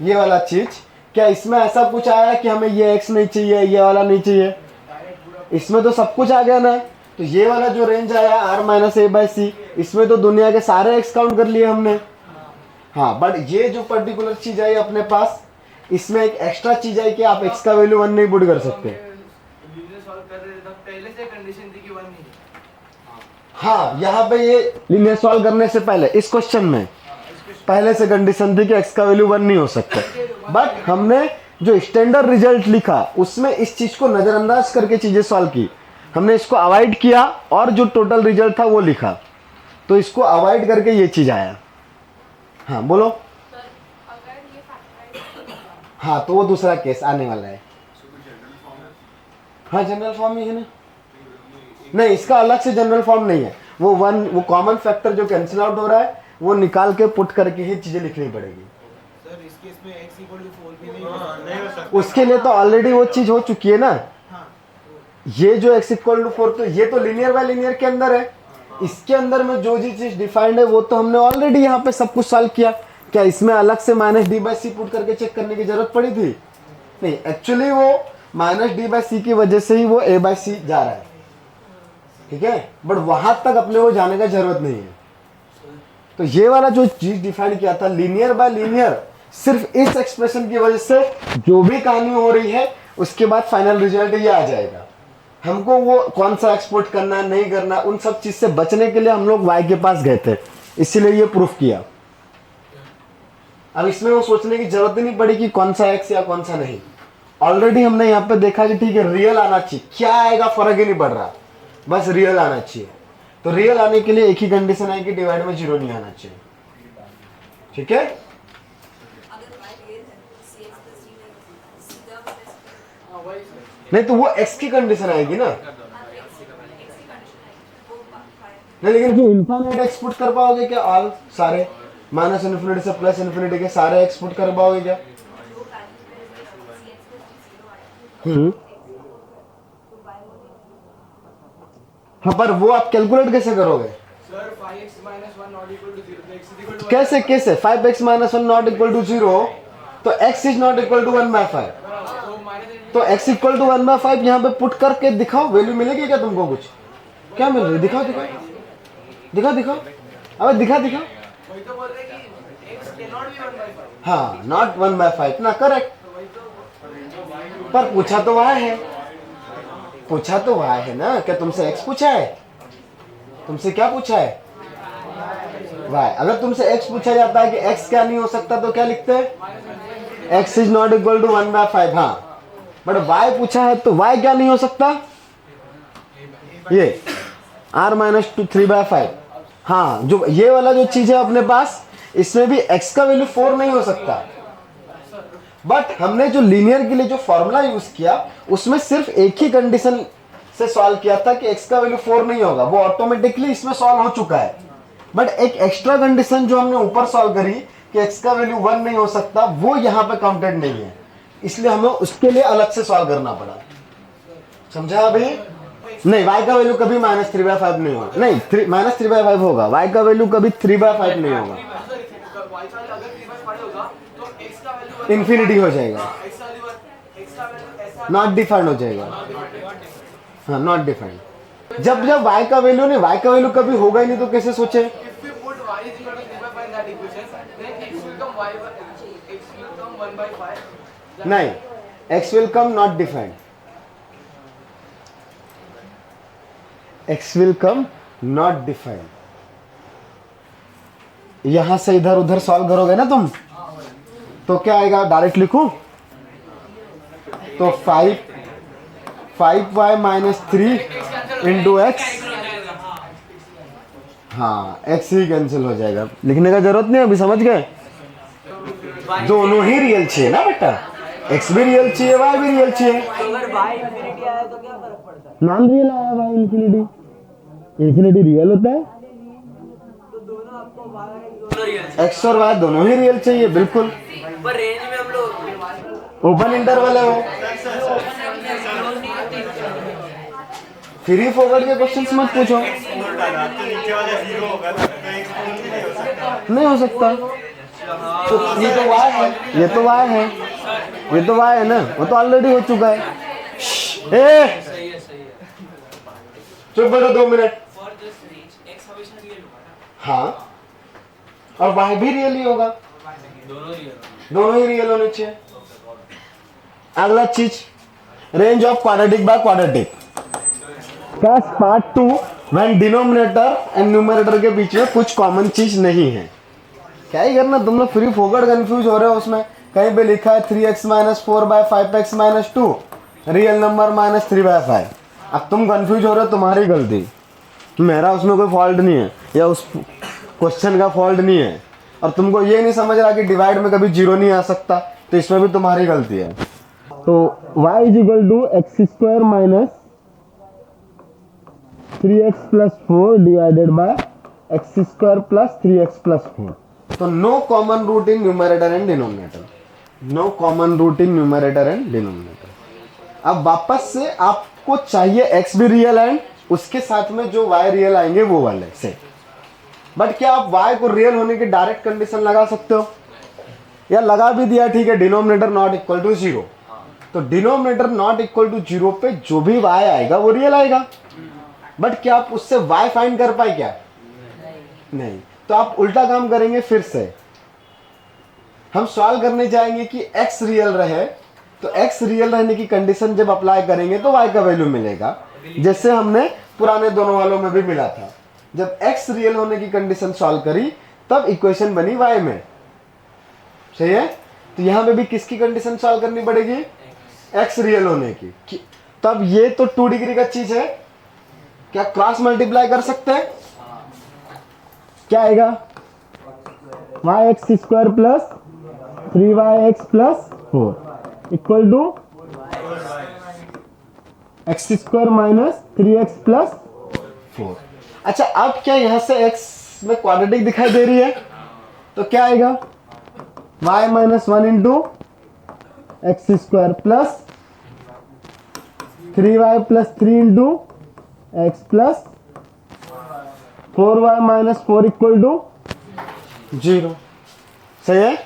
ये वाला चीज। क्या इसमें ऐसा कुछ आया कि हमें ये x नहीं चाहिए, ये वाला नहीं चाहिए? इसमें तो सब कुछ आ गया ना। तो ये वाला जो रेंज आया r minus a by c, इसमें तो दुनिया के सारे x काउंट कर लिए हमने। हाँ, बट ये जो पर्टिकुलर चीज आई अपने पास, इसमें एक एक्स्ट्रा चीज आई कि आप x का वैल्यू 1 नहीं पुट कर सकते। लीनियर सॉल्व कर रहे थे तब पहले से कंडीशन थी कि 1 नहीं है। हाँ, यहाँ पे ये लीनियर सॉल्व करने से पहले इस क्वेश्चन में पहले से कंडीशन थी कि x का वैल्यू 1 नहीं हो सकता। बट हमने जो स्टैंडर्ड रिजल्ट लिखा उसमें इस चीज को नजरअंदाज करके चीजें सॉल्व की, हमने इसको अवॉइड किया और जो टोटल रिजल्ट था वो लिखा। तो इसको अवॉइड करके ये चीज आया। हाँ बोलो। हाँ, तो वो दूसरा केस आने वाला है। हाँ, जनरल फॉर्म ही है ना। नहीं, इसका अलग से जनरल फॉर्म नहीं है। वो कॉमन फैक्टर जो कैंसिल आउट हो रहा है वो निकाल के पुट करके ही चीजें लिखनी पड़ेगी। सर इस केस में x इक्वल टू 4 भी नहीं हो सकता। उसके लिए तो ऑलरेडी वो चीज हो चुकी है ना। ये जो x इक्वल टू 4, तो ये तो लीनियर बाय लीनियर के अंदर है। इसके अंदर में जो जी चीज डिफाइंड है वो तो हमने ऑलरेडी यहाँ पे सब कुछ सॉल्व किया। क्या इसमें अलग से minus D by C put करके चेक करने की जरूरत पड़ी थी? नहीं, एक्चुअली वो माइनस डी बाई सी की वजह से ही वो ए बाई सी जा रहा है। ठीक है, बट वहां तक अपने को जाने का जरूरत नहीं है। तो ये वाला जो चीज डिफाइन किया था लीनियर बाय लीनियर, सिर्फ इस एक्सप्रेशन की वजह से जो भी कहानी हो रही है उसके बाद फाइनल रिजल्ट ये आ जाएगा। हमको वो कौन सा एक्सपोर्ट करना है नहीं करना, उन सब चीज से बचने के लिए हम लोग वाई के पास गए थे, इसीलिए ये प्रूफ किया। अब इसमें वो सोचने की जरूरत ही नहीं पड़ी कि कौन सा एक्स या कौन सा नहीं। ऑलरेडी हमने यहाँ पे देखा कि ठीक है रियल आना चाहिए, क्या आएगा फर्क ही नहीं पड़ रहा, बस रियल आना चाहिए। तो रियल आने के लिए एक ही कंडीशन है कि डिवाइड में 0 नहीं आना चाहिए। ठीक है, नहीं तो वो x की कंडीशन आएगी ना। नहीं लेकिन जो इनफाइनाइट एक्सपोर्ट कर पाओगे क्या? ऑल सारे माइनस इन्फिनिटी से प्लस इन्फिनिटी के सारे एक्सपोर्ट कर पाओगे क्या? हाँ, पर वो आप कैलकुलेट कैसे करोगे? Sir 5x minus 1 not equal to 0 तो x is equal to कैसे कैसे 5x minus 1 not equal to 0, तो x is not equal to 1/5, तो माइनस तो x इक्वल टू 1/5 यहाँ पे पुट करके दिखाओ, वैल्यू मिलेगी क्या तुमको? कुछ क्या मिल रही है? दिखाओ दिखाओ दिखाओ दिखाओ, अबे दिखा दिखाओ। वही तो बोल रहे हैं कि x cannot be 1/5 हाँ, नॉट 1/5 ना, करेक्ट। पर पूछा तो वह है, पूछा तो वह है ना, क्या तुमसे x पूछा है? तुमसे क्या पूछा है? y। अगर तुमसे x पूछा जाता है कि x क्या नहीं हो सकता तो क्या लिखते हैं? x is not equal to 1/5। हाँ, बट y पूछा है तो y क्या नहीं हो सकता? ये r माइनस 3/5। हाँ, जो ये वाला जो चीज है अपने पास, इसमें भी x का वैल्यू 4 नहीं हो सकता। बट हमने जो लीनियर के लिए जो फॉर्मूला यूज किया उसमें सिर्फ एक ही कंडीशन से सॉल्व किया था कि x का वैल्यू 4 नहीं होगा, वो ऑटोमेटिकली इसमें सॉल्व हो चुका है। बट एक एक्स्ट्रा कंडीशन जो हमने ऊपर सॉल्व करी कि x का वैल्यू 1 नहीं हो सकता, वो यहाँ पे काउंटेड नहीं है, इसलिए हमें उसके लिए अलग से सॉल्व करना पड़ा। समझा अभी? नहीं, y का वैल्यू कभी -3/5 नहीं होगा, नहीं -3/5 होगा, y का वैल्यू कभी 3/5 नहीं होगा, y का अगर 3/5 होगा तो x का वैल्यू इन्फिनिटी हो जाएगा, x का वैल्यू ऐसा नॉट डिफाइंड हो जाएगा। हाँ, नॉट डिफाइंड। जब जब y का वैल्यू नहीं, y का वैल्यू कभी होगा ही नहीं तो कैसे सोचे? if we put y is equal to 3/5 in that equation then x will come 1/5 नहीं, x will come not defined, x will come not defined। यहां से इधर उधर सॉल्व करोगे ना तुम, तो क्या आएगा? डायरेक्ट लिखूं तो 5y माइनस 3 इंटू एक्स। हाँ, x ही कैंसिल हो जाएगा, लिखने का जरूरत नहीं, अभी समझ गए? दोनों ही रियल चाहिए ना बेटा, x भी रियल चाहिए, y भी रियल चाहिए। तो अगर y इंफिनिटी आया तो क्या फर्क पड़ता है? नॉन रियल आया y इंफिनिटी, इंफिनिटी रियल होता है, तो दोनों आपको दोनों रियल x और y दोनों ही रियल चाहिए, बिल्कुल। पर रेंज में हम लोग ओपन इंटरवल है वो, फ्री फॉरवर्ड के क्वेश्चंस मत पूछो, नहीं हो सकता। तो ये तो y है, ये तो y है, ये तो y है ना, वो तो ऑलरेडी हो चुका है। ए सही है चुप बैठो 2 minute. For this range x हमेशा रियल होगा ना? हाँ, और y भी रियल ही होगा, दोनों रियल दोनों ही रियल होने चाहिए। अगला चीज, range of quadratic by quadratic का part 2, when denominator and numerator के बीच में कुछ कॉमन चीज नहीं है। क्या ही करना, तुम लोग फ्री फोकट कंफ्यूज हो रहे हो। उसमें कहीं पे लिखा है 3x minus 4/5x minus 2 real number minus 3/5। अब तुम कंफ्यूज हो रहे हो, तुम्हारी गलती, मेरा उसमें कोई फॉल्ट नहीं है, या उस क्वेश्चन का फॉल्ट नहीं है। और तुमको ये नहीं समझ रहा कि डिवाइड में कभी 0 नहीं आ सकता, तो इसमें भी तुम्हारी गलती है। तो y is equal to x² minus 3x plus 4 divided by x² plus 3x plus 4। तो no common root in numerator and denominator, no common root in numerator and denominator. अब वापस से आपको चाहिए x भी रियल एंड उसके साथ में जो y रियल आएंगे वो वाले से। बट क्या आप y को रियल होने की डायरेक्ट कंडीशन लगा सकते हो? या लगा भी दिया, ठीक है, डिनोमिनेटर नॉट इक्वल टू 0, तो डिनोमिनेटर नॉट इक्वल टू 0 पे जो भी y आएगा वो रियल आएगा। बट क्या आप उससे y फाइंड कर पाए क्या? नहीं। तो आप उल्टा काम करेंगे, फिर से हम सॉल्व करने जाएंगे कि x रियल रहे, तो x रियल रहने की कंडीशन जब अप्लाई करेंगे तो y का वैल्यू मिलेगा, जैसे हमने पुराने दोनों वालों में भी मिला था। जब x रियल होने की कंडीशन सॉल्व करी तब इक्वेशन बनी y में, सही है। तो यहां पे भी किसकी कंडीशन सॉल्व करनी पड़ेगी? x रियल होने की। तब ये तो 2 डिग्री का चीज है, क्या क्रॉस मल्टीप्लाई कर सकते हैं? क्या आएगा? y(x) square plus 3y(x) plus 4 equal to x square minus 3x plus 4। अच्छा, अब क्या यहां से x में क्वाड्रेटिक दिखाई दे रही है, तो क्या आएगा? y minus 1 into x square plus 3y plus 3 into x plus 4y minus 4 equal to 0। सही है।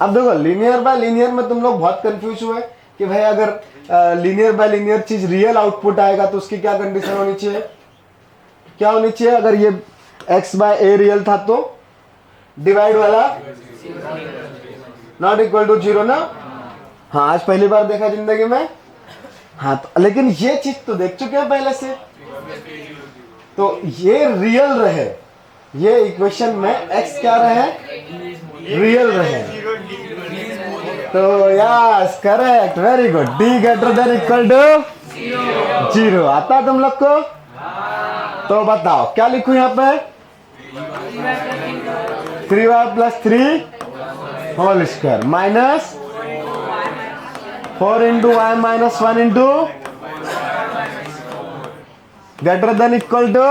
अब देखो, लीनियर बाय लीनियर में तुम लोग बहुत कंफ्यूज हुए कि भाई अगर लीनियर बाय लीनियर चीज रियल आउटपुट आएगा तो उसकी क्या कंडीशन होनी चाहिए? क्या होनी चाहिए? अगर ये x बाय a रियल था तो डिवाइड वाला नॉट इक्वल टू 0 ना। हाँ, आज पहली बार देखा जिंदगी में। हाँ, तो लेकिन ये चीज तो देख चुके हैं पहले से, तो ये रियल रहे, ये इक्वेशन में x क्या रहे? रियल रहे। तो yes, correct, very good. d greater than equal to 0 आता तुम लोग को? तो बताओ क्या लिखूं यहाँ पे? 3y plus 3 whole square minus 4 into y minus 1 into greater than equal to,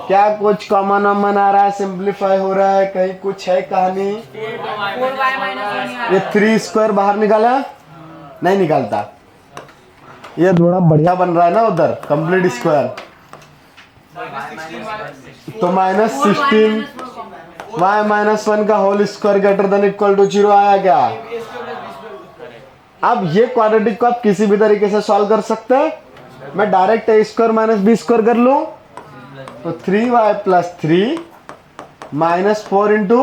क्या कुछ कॉमन वॉमन आ रहा है, सिंप्लीफाई हो रहा है, कहीं कुछ है कहानी? ये 3 स्क्वायर बाहर निकाला? नहीं निकालता। ये थोड़ा बढ़िया बन रहा है ना उधर, कंप्लीट स्क्वायर। तो माइनस 16 y माइनस 1 का whole square greater than equal to 0 आया क्या? अब ये क्वाड्रेटिक को आप किसी भी तरीके से सॉल्व कर सकते हैं। मैं direct a square minus b square कर लूं, तो 3y plus 3 minus 4 into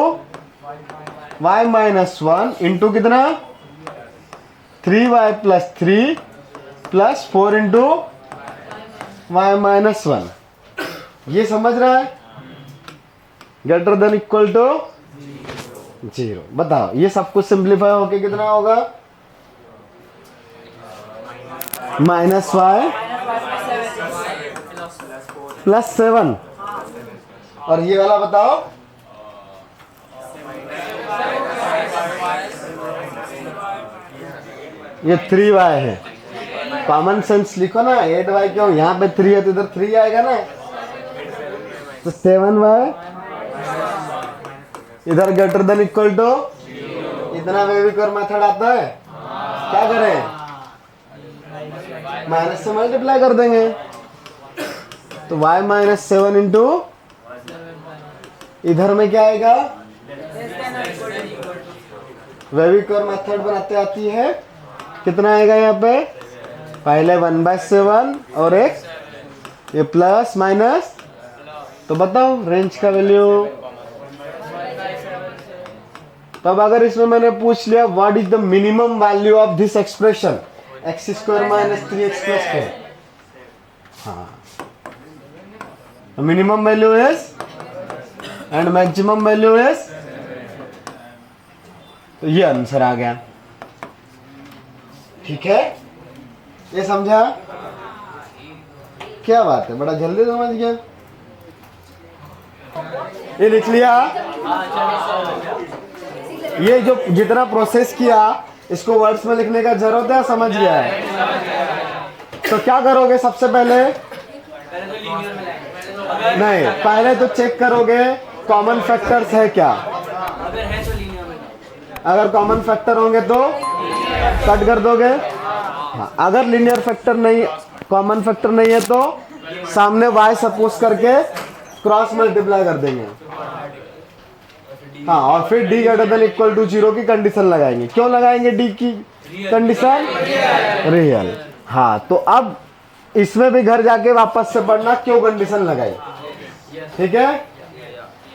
y minus 1 into कितना? 3y plus 3 plus 4 into y minus 1। ये समझ रहा है? Greater than equal to 0। बताओ ये सब कुछ सिंप्लीफाई होके कितना होगा? माइनस y प्लस 7, और ये वाला बताओ? ये 3y है। कॉमन सेंस लिखो ना, 8y क्यों? यहाँ पे 3 है तो इधर 3 आएगा ना, तो 7y इधर ग्रेटर देन इक्वल टू, इतना वेविकर मेथड आता है, क्या करें? माइनस से मल्टीप्लाई कर देंगे, तो y माइनस 7 इंटू इधर में क्या आएगा? वेविकर मेथड बनाते आती है, कितना आएगा यहाँ पे? पहले 1/7 और एक ये प्लस माइनस, तो बताओ रेंज का वैल्यू। तब अगर इसमें मैंने पूछ लिया what is the minimum value of this expression, x square minus 3x plus 4, हाँ, minimum value is and maximum value is, तो ये आंसर आ गया। ठीक है, ये समझा? क्या बात है, बड़ा जल्दी समझ गया। ये लिख लिया? ये जो जितना प्रोसेस किया इसको वर्ड्स में लिखने का जरूरत है, समझ गया है? तो क्या करोगे सबसे पहले? नहीं, पहले तो चेक करोगे कॉमन फैक्टर्स है क्या। अगर कॉमन फैक्टर होंगे तो कट कर दोगे। हाँ, अगर लीनियर फैक्टर नहीं, कॉमन फैक्टर नहीं है तो सामने y सपोज करके क्रॉस मल्टीप्लाई कर देंगे। हाँ, और फिर d greater than equal to 0 की कंडीशन लगाएंगे। क्यों लगाएंगे d की कंडीशन? रियल। हाँ, तो अब इसमें भी घर जाके वापस से पढ़ना क्यों कंडीशन लगाई, Yes. ठीक है।